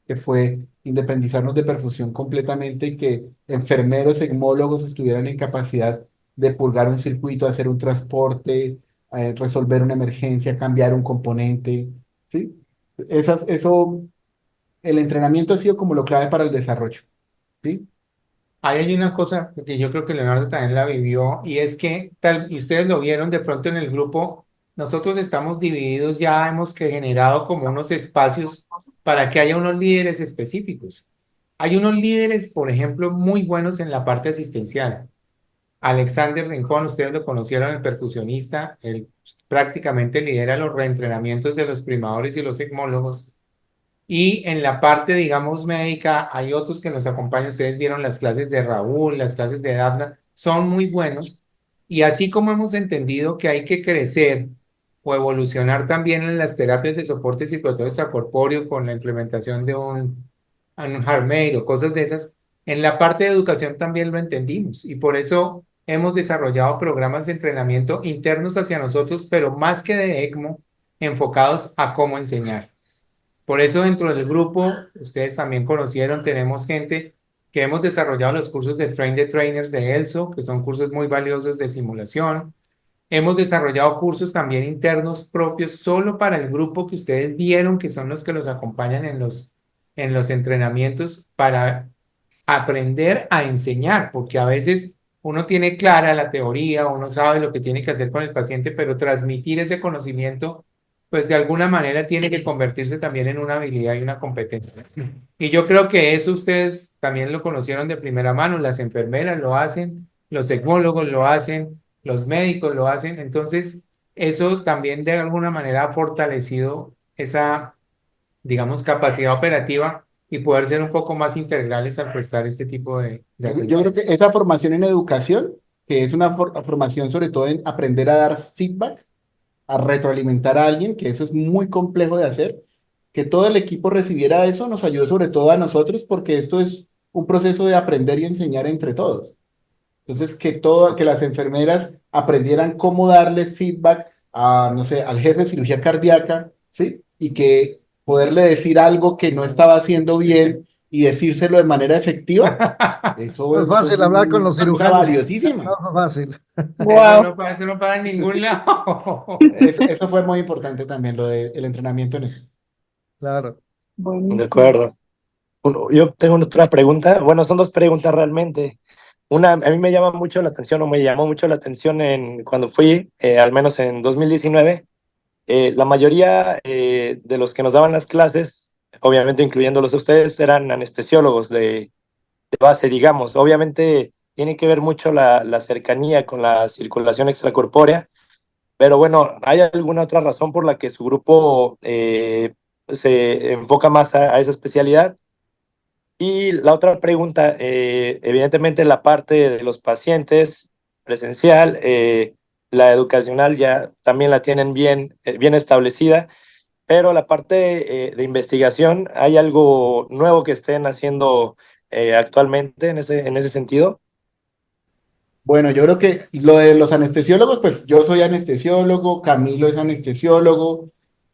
que fue independizarnos de perfusión completamente y que enfermeros, ecmólogos estuvieran en capacidad de purgar un circuito, hacer un transporte, resolver una emergencia, cambiar un componente, ¿sí? Eso, el entrenamiento ha sido como lo clave para el desarrollo, ¿sí? Ahí hay una cosa que yo creo que Leonardo también la vivió y es que tal, y ustedes lo vieron de pronto en el grupo, nosotros estamos divididos, ya hemos que generado como unos espacios para que haya unos líderes específicos. Hay unos líderes, por ejemplo, muy buenos en la parte asistencial. Alexander Rincón, ustedes lo conocieron, el percusionista, él prácticamente lidera los reentrenamientos de los primadores y los ecmólogos. Y en la parte, digamos, médica, hay otros que nos acompañan. Ustedes vieron las clases de Raúl, las clases de Dafna, son muy buenos. Y así como hemos entendido que hay que crecer o evolucionar también en las terapias de soporte circulatorio extracorpóreo con la implementación de un HeartMate o cosas de esas, en la parte de educación también lo entendimos. Y por eso hemos desarrollado programas de entrenamiento internos hacia nosotros, pero más que de ECMO, enfocados a cómo enseñar. Por eso dentro del grupo, ustedes también conocieron, tenemos gente que hemos desarrollado los cursos de Train the Trainers de ELSO, que son cursos muy valiosos de simulación. Hemos desarrollado cursos también internos propios solo para el grupo que ustedes vieron, que son los que los acompañan en los entrenamientos para aprender a enseñar, porque a veces uno tiene clara la teoría, uno sabe lo que tiene que hacer con el paciente, pero transmitir ese conocimiento, pues de alguna manera tiene que convertirse también en una habilidad y una competencia. Y yo creo que eso ustedes también lo conocieron de primera mano, las enfermeras lo hacen, los ecmólogos lo hacen, los médicos lo hacen, entonces eso también de alguna manera ha fortalecido esa, digamos, capacidad operativa y poder ser un poco más integrales al prestar este tipo de Yo atención. creo que esa formación en educación, que es una formación sobre todo en aprender a dar feedback, a retroalimentar a alguien, que eso es muy complejo de hacer, que todo el equipo recibiera eso nos ayudó sobre todo a nosotros porque esto es un proceso de aprender y enseñar entre todos. Entonces, que las enfermeras aprendieran cómo darle feedback a, no sé, al jefe de cirugía cardíaca, ¿sí? Y que poderle decir algo que no estaba haciendo bien y decírselo de manera efectiva, No eso es es fácil hablar con los una cosa cirujanos. valiosísima. No es fácil. Wow, Eso no para en ningún lado. Eso fue muy importante también, lo del entrenamiento en eso. Claro. De buenísimo. acuerdo. Yo tengo otra pregunta. Bueno, son dos preguntas realmente. Una, a mí me llama mucho la atención, o me llamó mucho la atención cuando fui, al menos en 2019, la mayoría de los que nos daban las clases, obviamente incluyéndolos a ustedes, eran anestesiólogos de base, digamos. Obviamente tiene que ver mucho la cercanía con la circulación extracorpórea, pero bueno, ¿hay alguna otra razón por la que su grupo se enfoca más a esa especialidad? Y la otra pregunta, evidentemente la parte de los pacientes presencial, la educacional ya también la tienen bien establecida, pero la parte de investigación, ¿hay algo nuevo que estén haciendo actualmente en ese sentido? Bueno, yo creo que lo de los anestesiólogos, pues yo soy anestesiólogo, Camilo es anestesiólogo,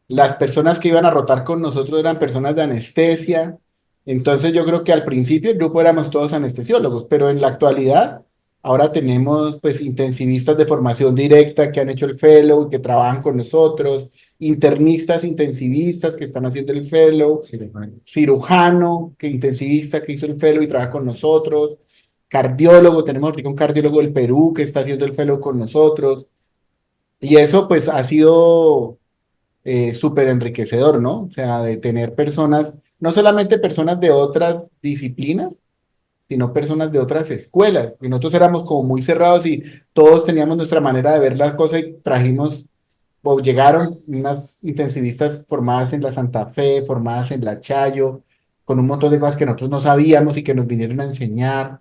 las personas que iban a rotar con nosotros eran personas de anestesia, entonces yo creo que al principio el grupo éramos todos anestesiólogos, pero en la actualidad ahora tenemos pues intensivistas de formación directa que han hecho el fellow, que trabajan con nosotros, internistas intensivistas que están haciendo el fellow, cirujano que intensivista que hizo el fellow y trabaja con nosotros, cardiólogo, tenemos ahorita un cardiólogo del Perú que está haciendo el fellow con nosotros, y eso pues ha sido súper enriquecedor, ¿no? O sea, de tener personas, no solamente personas de otras disciplinas, sino personas de otras escuelas. Y nosotros éramos como muy cerrados y todos teníamos nuestra manera de ver las cosas y trajimos, o llegaron unas intensivistas formadas en la Santa Fe, formadas en la Chayo, con un montón de cosas que nosotros no sabíamos y que nos vinieron a enseñar.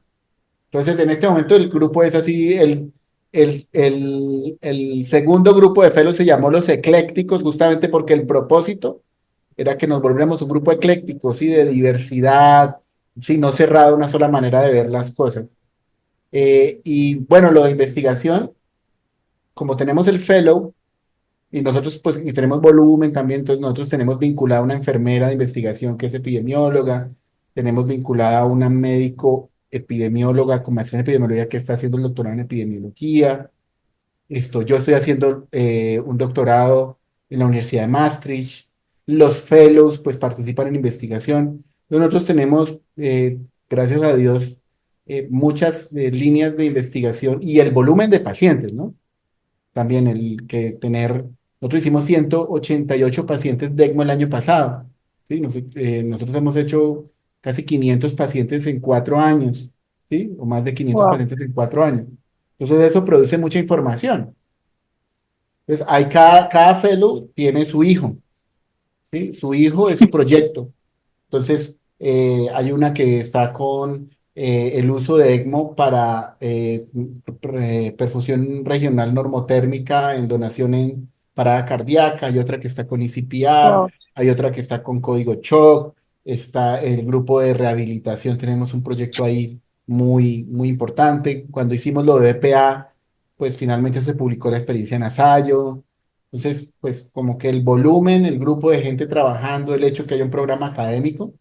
Entonces, en este momento el grupo es así, el segundo grupo de fellows se llamó los eclécticos, justamente porque el propósito era que nos volviéramos un grupo ecléctico, ¿sí? De diversidad, ¿sí? No cerrado a una sola manera de ver las cosas. Y bueno, lo de investigación, como tenemos el fellow, Y nosotros, pues, y tenemos volumen también, entonces nosotros tenemos vinculada a una enfermera de investigación que es epidemióloga, tenemos vinculada a una médico epidemióloga con maestría en epidemiología que está haciendo el doctorado en epidemiología. Yo estoy haciendo un doctorado en la Universidad de Maastricht. Los fellows, pues, participan en investigación. Nosotros tenemos, gracias a Dios, muchas líneas de investigación y el volumen de pacientes, ¿no? También nosotros hicimos 188 pacientes de ECMO el año pasado, ¿sí? Nosotros hemos hecho casi 500 pacientes en 4 años, ¿sí? O más de 500 Wow. pacientes en 4 años. Entonces eso produce mucha información. Entonces cada fellow tiene su hijo, ¿sí? Su hijo es su proyecto. Entonces, hay una que está con el uso de ECMO para perfusión regional normotérmica en donación en parada cardíaca, hay otra que está con ECPR, Wow. hay otra que está con código shock, está el grupo de rehabilitación, tenemos un proyecto ahí muy, muy importante. Cuando hicimos lo de BPA, pues finalmente se publicó la experiencia en Asayo. Entonces, pues como que el volumen, el grupo de gente trabajando, el hecho que haya un programa académico,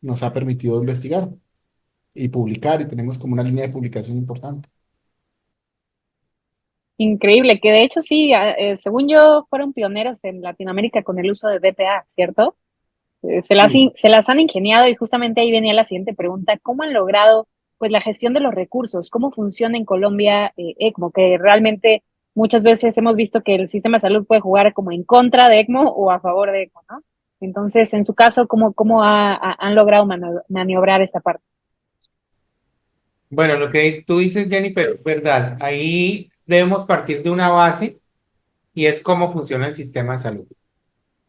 nos ha permitido investigar y publicar, y tenemos como una línea de publicación importante. Increíble, que de hecho sí, según yo, fueron pioneros en Latinoamérica con el uso de BPA, ¿cierto? Sí. Se las han ingeniado y justamente ahí venía la siguiente pregunta, ¿cómo han logrado pues la gestión de los recursos? ¿Cómo funciona en Colombia ECMO? Que realmente muchas veces hemos visto que el sistema de salud puede jugar como en contra de ECMO o a favor de ECMO, ¿no? Entonces, en su caso, ¿cómo han logrado maniobrar esta parte? Bueno, lo que tú dices, Jennifer, es verdad. Ahí debemos partir de una base y es cómo funciona el sistema de salud.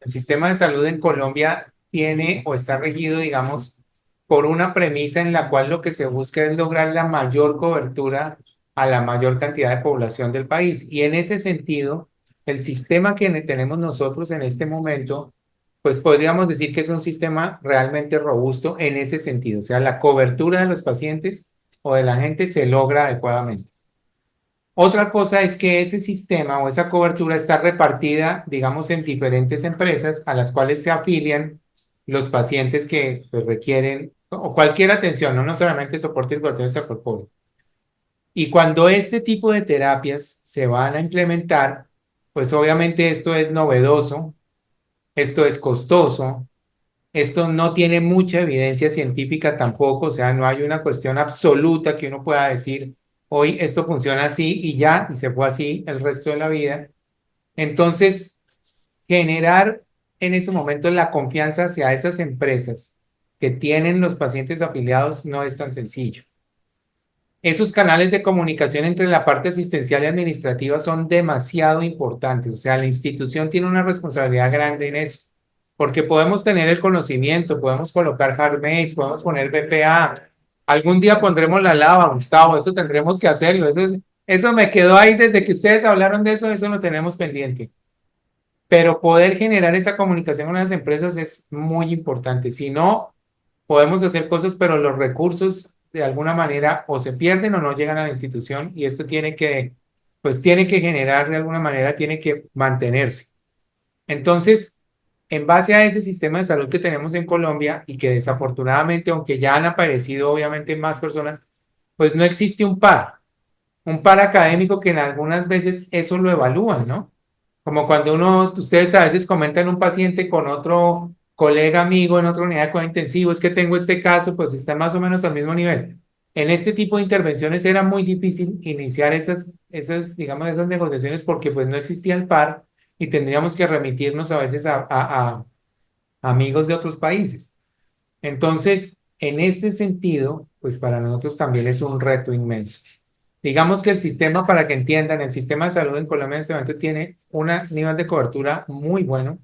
El sistema de salud en Colombia tiene o está regido, digamos, por una premisa en la cual lo que se busca es lograr la mayor cobertura a la mayor cantidad de población del país. Y en ese sentido, el sistema que tenemos nosotros en este momento, pues podríamos decir que es un sistema realmente robusto en ese sentido. O sea, la cobertura de los pacientes o de la gente se logra adecuadamente. Otra cosa es que ese sistema o esa cobertura está repartida, digamos, en diferentes empresas a las cuales se afilian los pacientes que pues, requieren o cualquier atención, no solamente soporte respiratorio extracorpóreo. Y cuando este tipo de terapias se van a implementar, pues obviamente esto es novedoso, esto es costoso, esto no tiene mucha evidencia científica tampoco, o sea, no hay una cuestión absoluta que uno pueda decir, hoy esto funciona así y ya, y se fue así el resto de la vida. Entonces, generar en ese momento la confianza hacia esas empresas que tienen los pacientes afiliados no es tan sencillo. Esos canales de comunicación entre la parte asistencial y administrativa son demasiado importantes, o sea, la institución tiene una responsabilidad grande en eso, porque podemos tener el conocimiento, podemos colocar HeartMates, podemos poner BPA, algún día pondremos la lava, Gustavo, eso tendremos que hacerlo, eso me quedó ahí desde que ustedes hablaron de eso lo tenemos pendiente. Pero poder generar esa comunicación con las empresas es muy importante. Si no, podemos hacer cosas, pero los recursos de alguna manera o se pierden o no llegan a la institución y esto pues tiene que generar de alguna manera, tiene que mantenerse. Entonces, en base a ese sistema de salud que tenemos en Colombia y que desafortunadamente, aunque ya han aparecido obviamente más personas, pues no existe un par académico que en algunas veces eso lo evalúan, ¿no? Como cuando ustedes a veces comentan un paciente con otro colega amigo en otra unidad de cuidado intensivo, es que tengo este caso, pues está más o menos al mismo nivel. En este tipo de intervenciones era muy difícil iniciar digamos, esas negociaciones porque pues no existía el par y tendríamos que remitirnos a veces a amigos de otros países. Entonces, en ese sentido, pues para nosotros también es un reto inmenso. Digamos que el sistema, para que entiendan, el sistema de salud en Colombia en este momento tiene un nivel de cobertura muy bueno.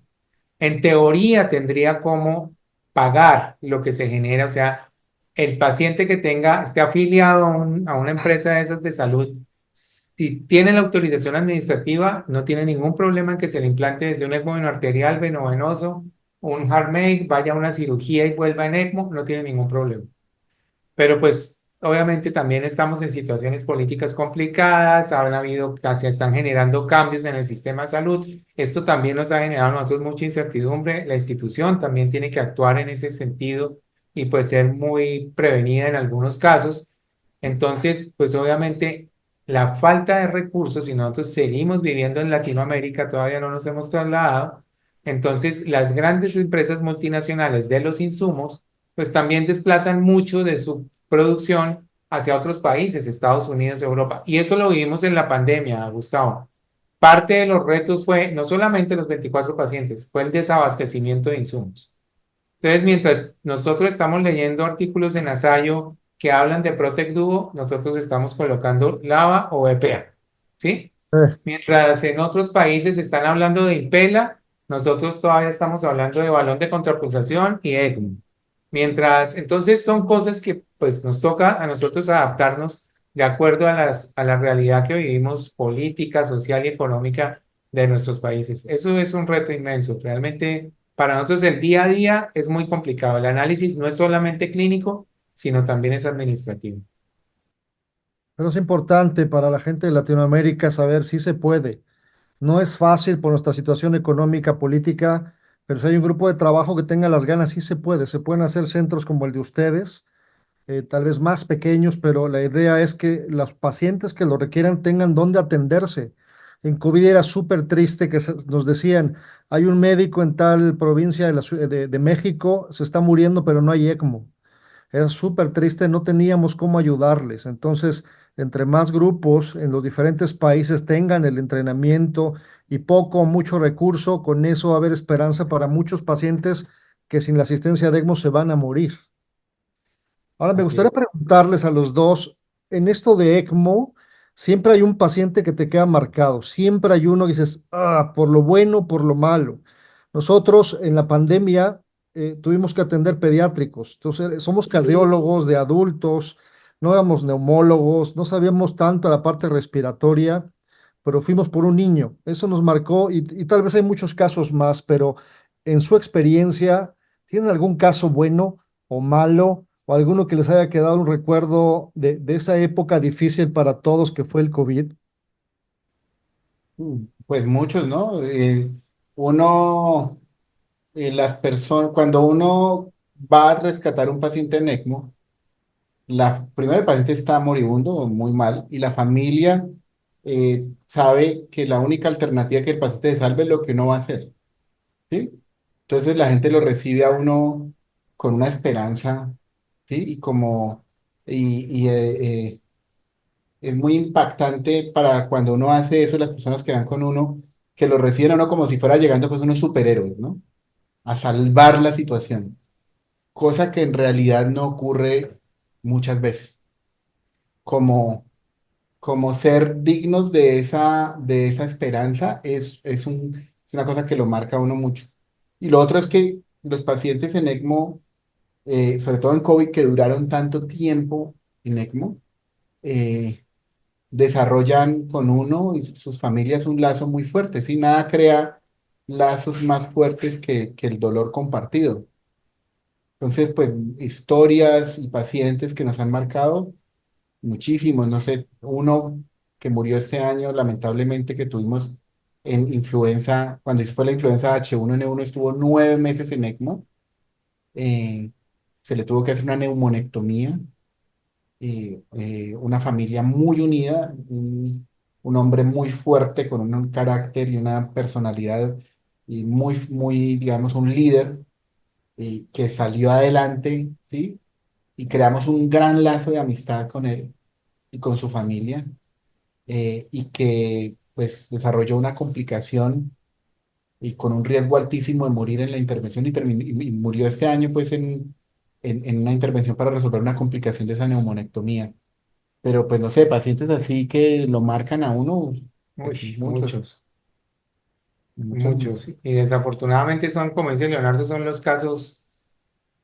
En teoría tendría como pagar lo que se genera, o sea, el paciente que esté afiliado a una empresa de esas de salud, si tiene la autorización administrativa, no tiene ningún problema en que se le implante desde un ECMO arterial, venovenoso, un HeartMate, vaya a una cirugía y vuelva en ECMO, no tiene ningún problema. Pero pues obviamente también estamos en situaciones políticas complicadas, han habido, se están generando cambios en el sistema de salud. Esto también nos ha generado a nosotros mucha incertidumbre. La institución también tiene que actuar en ese sentido y pues ser muy prevenida en algunos casos. Entonces, pues obviamente la falta de recursos, y nosotros seguimos viviendo en Latinoamérica, todavía no nos hemos trasladado, entonces las grandes empresas multinacionales de los insumos, pues también desplazan mucho de su producción hacia otros países, Estados Unidos, Europa. Y eso lo vivimos en la pandemia, Gustavo. Parte de los retos fue no solamente los 24 pacientes, fue el desabastecimiento de insumos. Entonces, mientras nosotros estamos leyendo artículos en Asayo que hablan de Protect Duo, nosotros estamos colocando Lava o EPEA, ¿sí? Eh, Mientras en otros países están hablando de Impela, nosotros todavía estamos hablando de balón de contrapulsación y ECMO. Mientras, entonces son cosas que pues nos toca a nosotros adaptarnos de acuerdo a a la realidad que vivimos política, social y económica de nuestros países. Eso es un reto inmenso. Realmente para nosotros el día a día es muy complicado. El análisis no es solamente clínico, sino también es administrativo. pero es importante para la gente de Latinoamérica saber si se puede. No es fácil por nuestra situación económica, política, pero si hay un grupo de trabajo que tenga las ganas, sí se puede. Se pueden hacer centros como el de ustedes, tal vez más pequeños, pero la idea es que los pacientes que lo requieran tengan dónde atenderse. En COVID era súper triste que nos decían, hay un médico en tal provincia de México, se está muriendo, pero no hay ECMO. Era súper triste, no teníamos cómo ayudarles. Entonces, entre más grupos en los diferentes países tengan el entrenamiento y poco o mucho recurso, con eso va a haber esperanza para muchos pacientes que sin la asistencia de ECMO se van a morir. Ahora, me Así gustaría es. preguntarles a los dos, en esto de ECMO, siempre hay un paciente que te queda marcado, siempre hay uno que dices, ah, por lo bueno, por lo malo. Nosotros en la pandemia tuvimos que atender pediátricos, entonces somos cardiólogos de adultos, no éramos neumólogos, no sabíamos tanto la parte respiratoria, pero fuimos por un niño. Eso nos marcó y tal vez hay muchos casos más, pero en su experiencia, ¿tienen algún caso bueno o malo? ¿O alguno que les haya quedado un recuerdo de esa época difícil para todos que fue el COVID? Pues muchos, ¿no? Uno, las personas, cuando uno va a rescatar un paciente en ECMO, primero el paciente está moribundo o muy mal y la familia sabe que la única alternativa que el paciente se salve es lo que uno va a hacer, ¿sí? Entonces la gente lo recibe a uno con una esperanza, ¿sí? Y es muy impactante para cuando uno hace eso, las personas que van con uno, que lo reciben a uno como si fuera llegando pues unos superhéroes, ¿no? A salvar la situación, cosa que en realidad no ocurre muchas veces. Como, como ser dignos de esa esperanza es una cosa que lo marca a uno mucho. Y lo otro es que los pacientes en ECMO, sobre todo en COVID, que duraron tanto tiempo en ECMO, eh, desarrollan con uno y sus familias un lazo muy fuerte, ¿sí? Nada crea lazos más fuertes que el dolor compartido. Entonces, pues, historias y pacientes que nos han marcado muchísimos, no sé, uno que murió este año, lamentablemente, que tuvimos en influenza, cuando fue la influenza H1N1, estuvo 9 meses en ECMO, eh, se le tuvo que hacer una neumonectomía, una familia muy unida, un hombre muy fuerte con un carácter y una personalidad y muy, digamos, un líder que salió adelante, ¿sí? Y creamos un gran lazo de amistad con él y con su familia y que pues desarrolló una complicación y con un riesgo altísimo de morir en la intervención y murió este año pues en una intervención para resolver una complicación de esa neumonectomía. Pero pues no sé, pacientes así que lo marcan a uno, pues Uy, muchos, muchos. muchos. Muchos. Y desafortunadamente son, como dice Leonardo, son los casos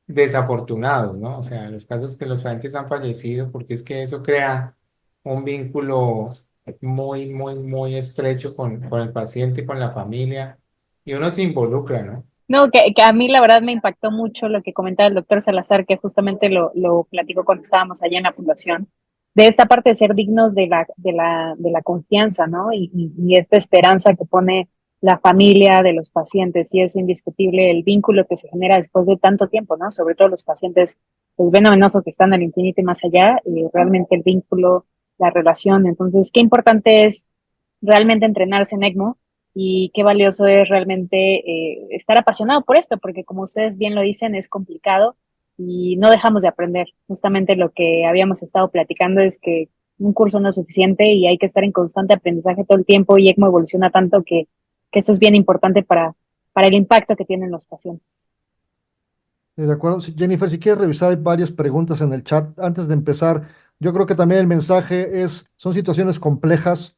desafortunados, ¿no? O sea, los casos que los pacientes han fallecido, porque es que eso crea un vínculo muy estrecho con el paciente, con la familia, y uno se involucra, ¿no? No, que a mí la verdad me impactó mucho lo que comentaba el doctor Salazar, que justamente lo platicó cuando estábamos allá en la fundación, de esta parte de ser dignos de la confianza, ¿no? Y esta esperanza que pone la familia de los pacientes, y es indiscutible el vínculo que se genera después de tanto tiempo, ¿no? Sobre todo los pacientes pues, venoso que están al infinito y más allá, y realmente el vínculo, la relación. Entonces, qué importante es realmente entrenarse en ECMO y qué valioso es realmente estar apasionado por esto, porque como ustedes bien lo dicen, es complicado y no dejamos de aprender. Justamente lo que habíamos estado platicando es que un curso no es suficiente y hay que estar en constante aprendizaje todo el tiempo y ECMO evoluciona tanto que esto es bien importante para el impacto que tienen los pacientes. De acuerdo. Sí, Jennifer, si quieres revisar, hay varias preguntas en el chat. Antes de empezar, yo creo que también el mensaje es, son situaciones complejas,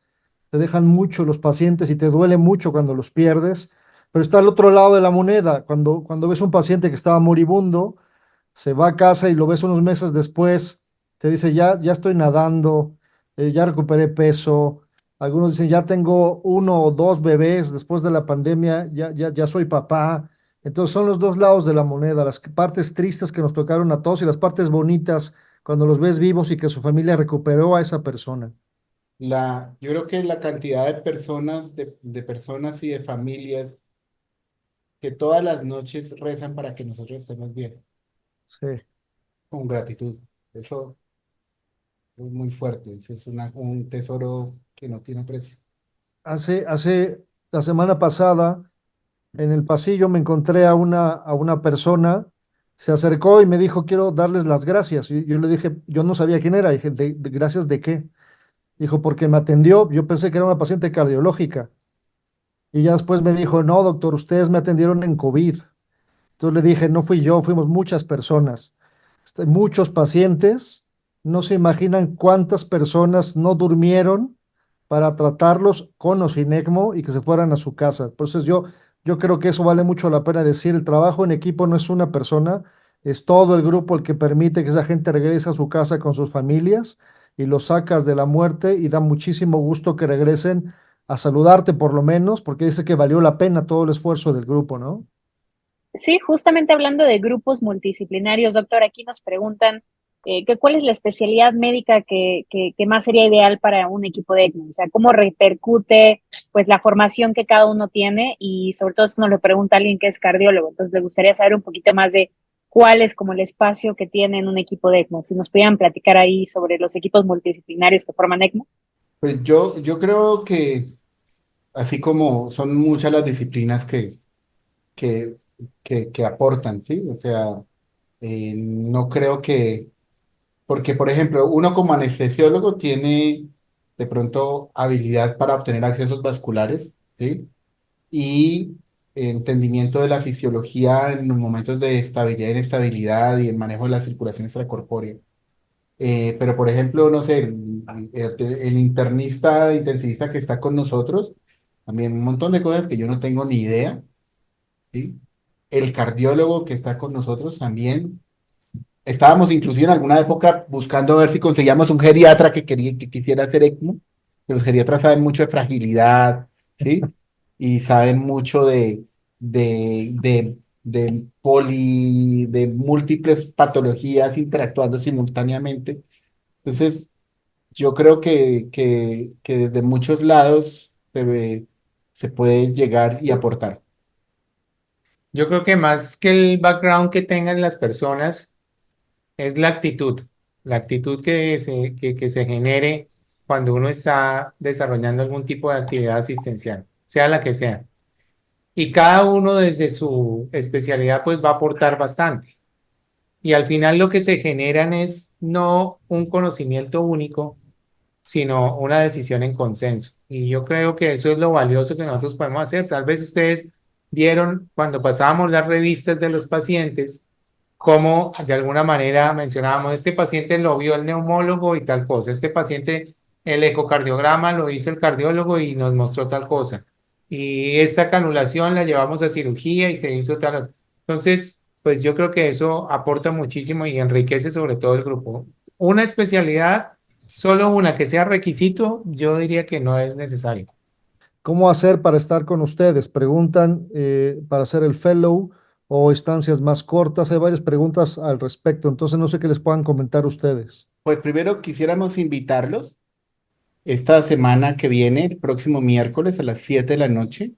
te dejan mucho los pacientes y te duele mucho cuando los pierdes, pero está el otro lado de la moneda, cuando ves un paciente que estaba moribundo, se va a casa y lo ves unos meses después, te dice, ya estoy nadando, ya recuperé peso. Algunos dicen, ya tengo uno o dos bebés después de la pandemia, ya soy papá. Entonces son los dos lados de la moneda, las partes tristes que nos tocaron a todos y las partes bonitas cuando los ves vivos y que su familia recuperó a esa persona. Yo creo que la cantidad de personas, de personas y de familias que todas las noches rezan para que nosotros estemos bien, Sí. con gratitud. Eso es muy fuerte. Ese es un tesoro que no tiene precio. Hace la semana pasada, en el pasillo me encontré a una persona, se acercó y me dijo, quiero darles las gracias. Y yo le dije, yo no sabía quién era. Dije, ¿gracias de qué? Dijo, porque me atendió. Yo pensé que era una paciente cardiológica. Y ya después me dijo, no, doctor, ustedes me atendieron en COVID. Entonces le dije, no fui yo, fuimos muchas personas, muchos pacientes. No se imaginan cuántas personas no durmieron para tratarlos con o sin ECMO y que se fueran a su casa. Entonces yo creo que eso vale mucho la pena decir. El trabajo en equipo no es una persona, es todo el grupo el que permite que esa gente regrese a su casa con sus familias y los sacas de la muerte y da muchísimo gusto que regresen a saludarte por lo menos, porque dice que valió la pena todo el esfuerzo del grupo, ¿no? Sí, justamente hablando de grupos multidisciplinarios, doctor, aquí nos preguntan que cuál es la especialidad médica que más sería ideal para un equipo de ECMO, o sea, cómo repercute pues la formación que cada uno tiene y sobre todo esto nos lo pregunta alguien que es cardiólogo, entonces le gustaría saber un poquito más de cuál es como el espacio que tiene en un equipo de ECMO, si nos pudieran platicar ahí sobre los equipos multidisciplinarios que forman ECMO. Pues yo creo que así como son muchas las disciplinas que, que aportan, ¿sí? O sea, no creo que, porque por ejemplo, uno como anestesiólogo tiene de pronto habilidad para obtener accesos vasculares, ¿sí? Y entendimiento de la fisiología en los momentos de estabilidad e inestabilidad y el manejo de la circulación extracorpórea. Pero, por ejemplo, no sé, el internista, intensivista que está con nosotros, también un montón de cosas que yo no tengo ni idea, ¿sí? El cardiólogo que está con nosotros también. Estábamos inclusive en alguna época buscando ver si conseguíamos un geriatra que quisiera hacer ECMO, que los geriatras saben mucho de fragilidad, ¿sí? Y saben mucho de múltiples patologías interactuando simultáneamente. Entonces, yo creo que desde muchos lados se puede llegar y aportar. Yo creo que más que el background que tengan las personas es la actitud que se genere cuando uno está desarrollando algún tipo de actividad asistencial, sea la que sea. Y cada uno desde su especialidad pues va a aportar bastante. Y al final lo que se generan es no un conocimiento único, sino una decisión en consenso. Y yo creo que eso es lo valioso que nosotros podemos hacer. Tal vez ustedes vieron cuando pasábamos las revistas de los pacientes, cómo de alguna manera mencionábamos, este paciente lo vio el neumólogo y tal cosa, este paciente el ecocardiograma lo hizo el cardiólogo y nos mostró tal cosa. Y esta canulación la llevamos a cirugía y se hizo tal. Entonces, pues yo creo que eso aporta muchísimo y enriquece sobre todo el grupo. Una especialidad, solo una que sea requisito, yo diría que no es necesario. ¿Cómo hacer para estar con ustedes? Preguntan para hacer el fellow o estancias más cortas. Hay varias preguntas al respecto, entonces no sé qué les puedan comentar ustedes. Pues primero quisiéramos invitarlos esta semana que viene, el próximo miércoles a las 7 de la noche.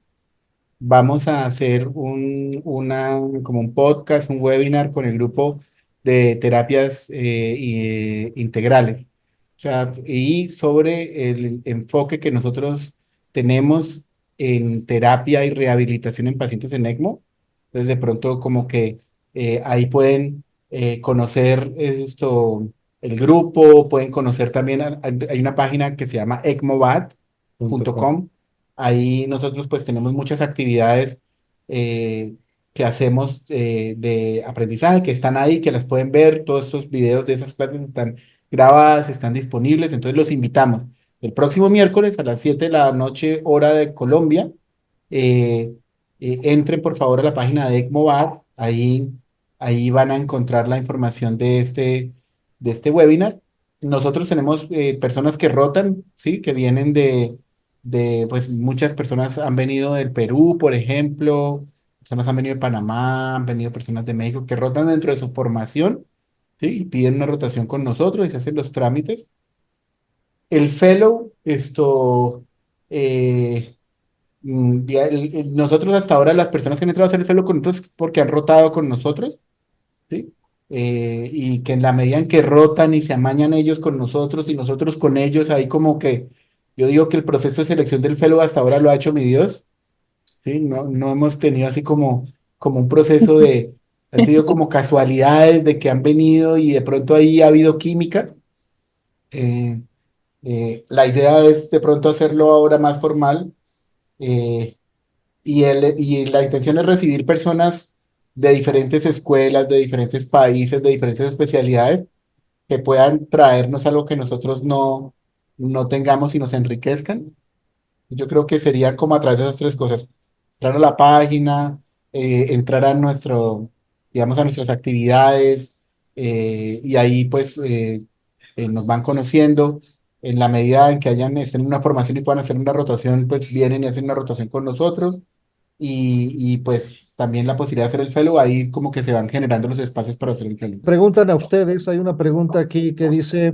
Vamos a hacer como un podcast, un webinar con el grupo de terapias integrales. O sea, y sobre el enfoque que nosotros tenemos en terapia y rehabilitación en pacientes en ECMO. Entonces, de pronto, como que ahí pueden conocer el grupo, pueden conocer también, hay una página que se llama ecmobat.com. Ahí nosotros pues tenemos muchas actividades eh, que hacemos de aprendizaje, que están ahí, que las pueden ver, todos esos videos de esas clases están grabadas, están disponibles, entonces los invitamos. El próximo miércoles a las 7 de la noche, hora de Colombia, eh, entren por favor a la página de ECMOVAD, ahí van a encontrar la información de este webinar. Nosotros tenemos personas que rotan, ¿sí? Que vienen pues muchas personas han venido del Perú, por ejemplo, personas han venido de Panamá, han venido personas de México que rotan dentro de su formación, ¿sí? Y piden una rotación con nosotros y se hacen los trámites. El fellow, eh, nosotros hasta ahora las personas que han entrado a hacer el fellow con nosotros porque han rotado con nosotros, ¿sí? Y que en la medida en que rotan y se amañan ellos con nosotros y nosotros con ellos, ahí como que yo digo que el proceso de selección del fellow hasta ahora lo ha hecho mi Dios, ¿sí? No hemos tenido así como un proceso han sido como casualidades de que han venido y de pronto ahí ha habido química. Eh, la idea es de pronto hacerlo ahora más formal. eh, y la intención es recibir personas de diferentes escuelas, de diferentes países, de diferentes especialidades, que puedan traernos algo que nosotros no tengamos y nos enriquezcan. Yo creo que serían como a través de esas tres cosas: entrar a la página, entrar digamos, a nuestras actividades, y ahí pues nos van conociendo. En la medida en que estén en una formación y puedan hacer una rotación, pues vienen y hacen una rotación con nosotros. Y pues también la posibilidad de hacer el fellow, ahí como que se van generando los espacios para hacer el fellow. Preguntan a ustedes, hay una pregunta aquí que dice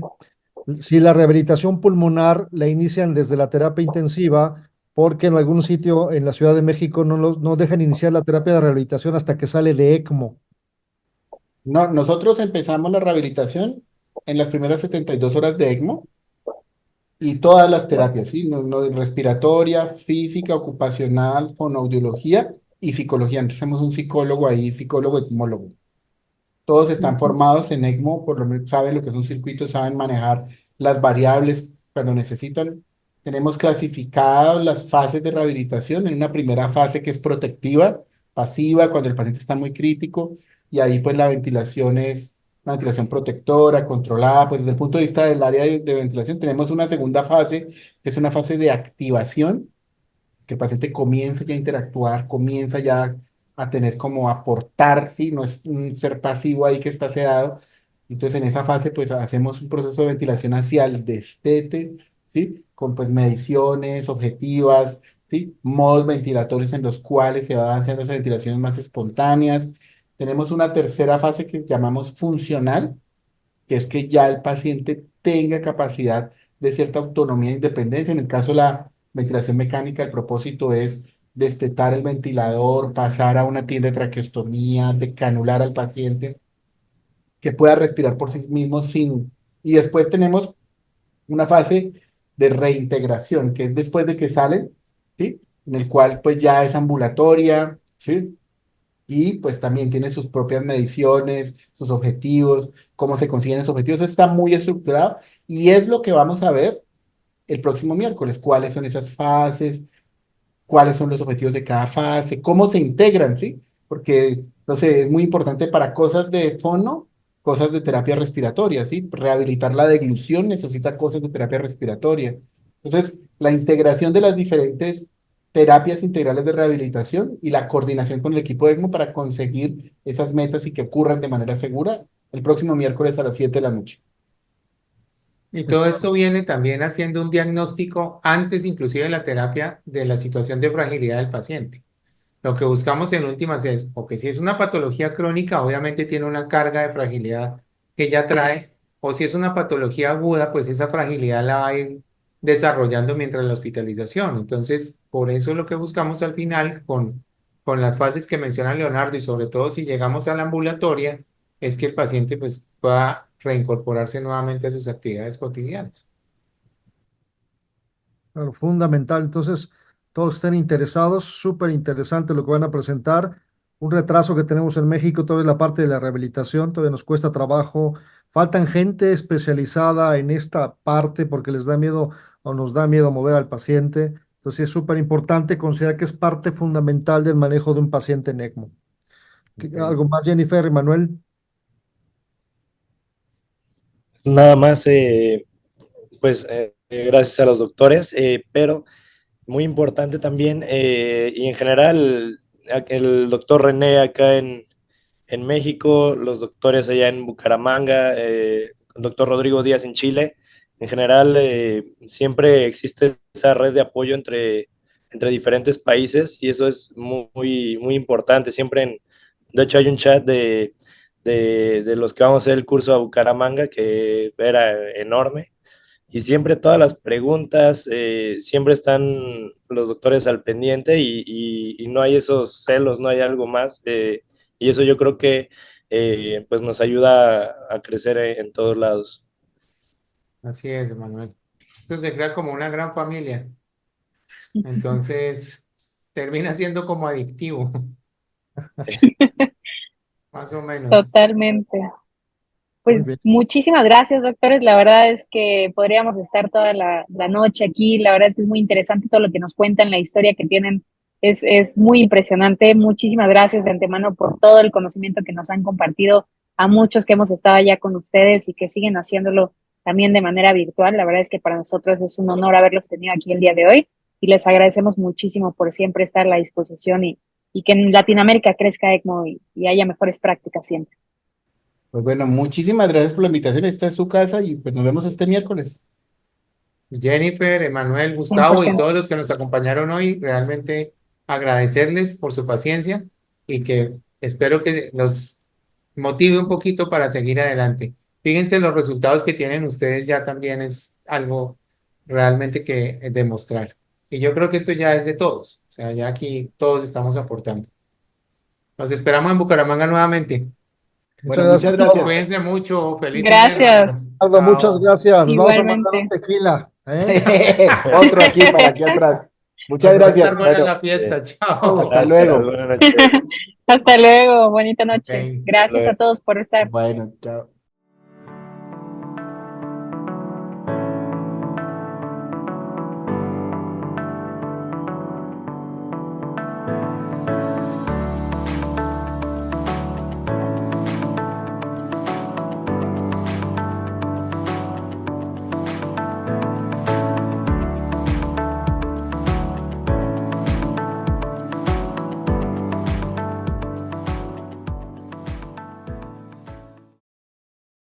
si la rehabilitación pulmonar la inician desde la terapia intensiva, porque en algún sitio en la Ciudad de México no dejan iniciar la terapia de rehabilitación hasta que sale de ECMO. No, nosotros empezamos la rehabilitación en las primeras 72 horas de ECMO y todas las terapias, ¿sí? Respiratoria, física, ocupacional, fonoaudiología y psicología. Entonces tenemos un psicólogo ahí, psicólogo etmólogo. Todos están formados en ECMO, por lo menos saben lo que es un circuito, saben manejar las variables cuando necesitan. Tenemos clasificadas las fases de rehabilitación en una primera fase que es protectiva, pasiva, cuando el paciente está muy crítico, y ahí pues la ventilación es una ventilación protectora, controlada. Pues desde el punto de vista del área de ventilación tenemos una segunda fase, que es una fase de activación, que el paciente comienza ya a interactuar, comienza ya a tener como aportar, ¿sí? No es un ser pasivo ahí que está sedado. Entonces en esa fase pues hacemos un proceso de ventilación hacia el destete, ¿sí? Con pues mediciones objetivas, ¿sí? Modos ventilatorios en los cuales se van haciendo esas ventilaciones más espontáneas. Tenemos una tercera fase que llamamos funcional, que es que ya el paciente tenga capacidad de cierta autonomía e independencia. En el caso de la ventilación mecánica, el propósito es destetar el ventilador, pasar a una tienda de traqueostomía, de canular al paciente, que pueda respirar por sí mismo sin... Y después tenemos una fase de reintegración, que es después de que salen, ¿sí? En el cual pues ya es ambulatoria, ¿sí? Y pues también tiene sus propias mediciones, sus objetivos, cómo se consiguen esos objetivos. Eso está muy estructurado y es lo que vamos a ver el próximo miércoles: cuáles son esas fases, cuáles son los objetivos de cada fase, cómo se integran, ¿sí? Porque, no sé, es muy importante para cosas de fono, cosas de terapia respiratoria, ¿sí? Rehabilitar la deglución necesita cosas de terapia respiratoria. Entonces, la integración de las diferentes terapias integrales de rehabilitación y la coordinación con el equipo de ECMO para conseguir esas metas y que ocurran de manera segura el próximo miércoles a las 7 de la noche. Y todo esto viene también haciendo un diagnóstico antes inclusive de la terapia de la situación de fragilidad del paciente. Lo que buscamos en últimas es, o que si es una patología crónica, obviamente tiene una carga de fragilidad que ya trae, o si es una patología aguda, pues esa fragilidad la va a ir desarrollando mientras la hospitalización. Entonces, por eso lo que buscamos al final con las fases que menciona Leonardo y sobre todo si llegamos a la ambulatoria, es que el paciente pues pueda reincorporarse nuevamente a sus actividades cotidianas. Claro, fundamental. Entonces, todos los que estén interesados, súper interesante lo que van a presentar. Un retraso que tenemos en México, todavía es la parte de la rehabilitación, todavía nos cuesta trabajo. Faltan gente especializada en esta parte porque les da miedo o nos da miedo mover al paciente. Entonces, sí es súper importante considerar que es parte fundamental del manejo de un paciente en ECMO. Ok. ¿Algo más, Jennifer, Manuel? Nada más, pues gracias a los doctores, pero muy importante también, y en general, el doctor René acá en México, los doctores allá en Bucaramanga, el doctor Rodrigo Díaz en Chile. En general, siempre existe esa red de apoyo entre diferentes países y eso es muy, muy importante. De hecho, hay un chat de los que vamos a hacer el curso a Bucaramanga que era enorme y siempre todas las preguntas, siempre están los doctores al pendiente y no hay esos celos, no hay algo más. Y eso yo creo que pues nos ayuda a crecer en todos lados. Así es, Manuel. Esto se crea como una gran familia. Entonces, termina siendo como adictivo, más o menos. Totalmente. Muy Pues bien. muchísimas gracias, doctores. La verdad es que podríamos estar toda la noche aquí. La verdad es que es muy interesante todo lo que nos cuentan, la historia que tienen. Es muy impresionante. Muchísimas gracias de antemano por todo el conocimiento que nos han compartido a muchos que hemos estado allá con ustedes y que siguen haciéndolo también de manera virtual. La verdad es que para nosotros es un honor haberlos tenido aquí el día de hoy y les agradecemos muchísimo por siempre estar a la disposición y que en Latinoamérica crezca ECMO y haya mejores prácticas siempre. Pues bueno, muchísimas gracias por la invitación. Esta es su casa y pues nos vemos este miércoles. Jennifer, Emanuel, Gustavo y 100%. todos los que nos acompañaron hoy, realmente agradecerles por su paciencia y que espero que los motive un poquito para seguir adelante. Fíjense, los resultados que tienen ustedes ya también es algo realmente que demostrar. Y yo creo que esto ya es de todos, o sea, ya aquí todos estamos aportando. Los esperamos en Bucaramanga nuevamente. Muchas Bueno, gracias muchas a gracias. todos. Cuídense mucho, feliz fin de Gracias. semana. Aldo, muchas Chao. gracias. Nos vamos a mandar un Igualmente. tequila, ¿eh? Otro aquí para aquí atrás. Muchas Pues va a gracias. estar buena Bueno, la Eh, fiesta. Chao. hasta Gracias, luego. buenas noches. Hasta luego, bonita noche. Ok. Gracias a todos por estar. Bueno, chao.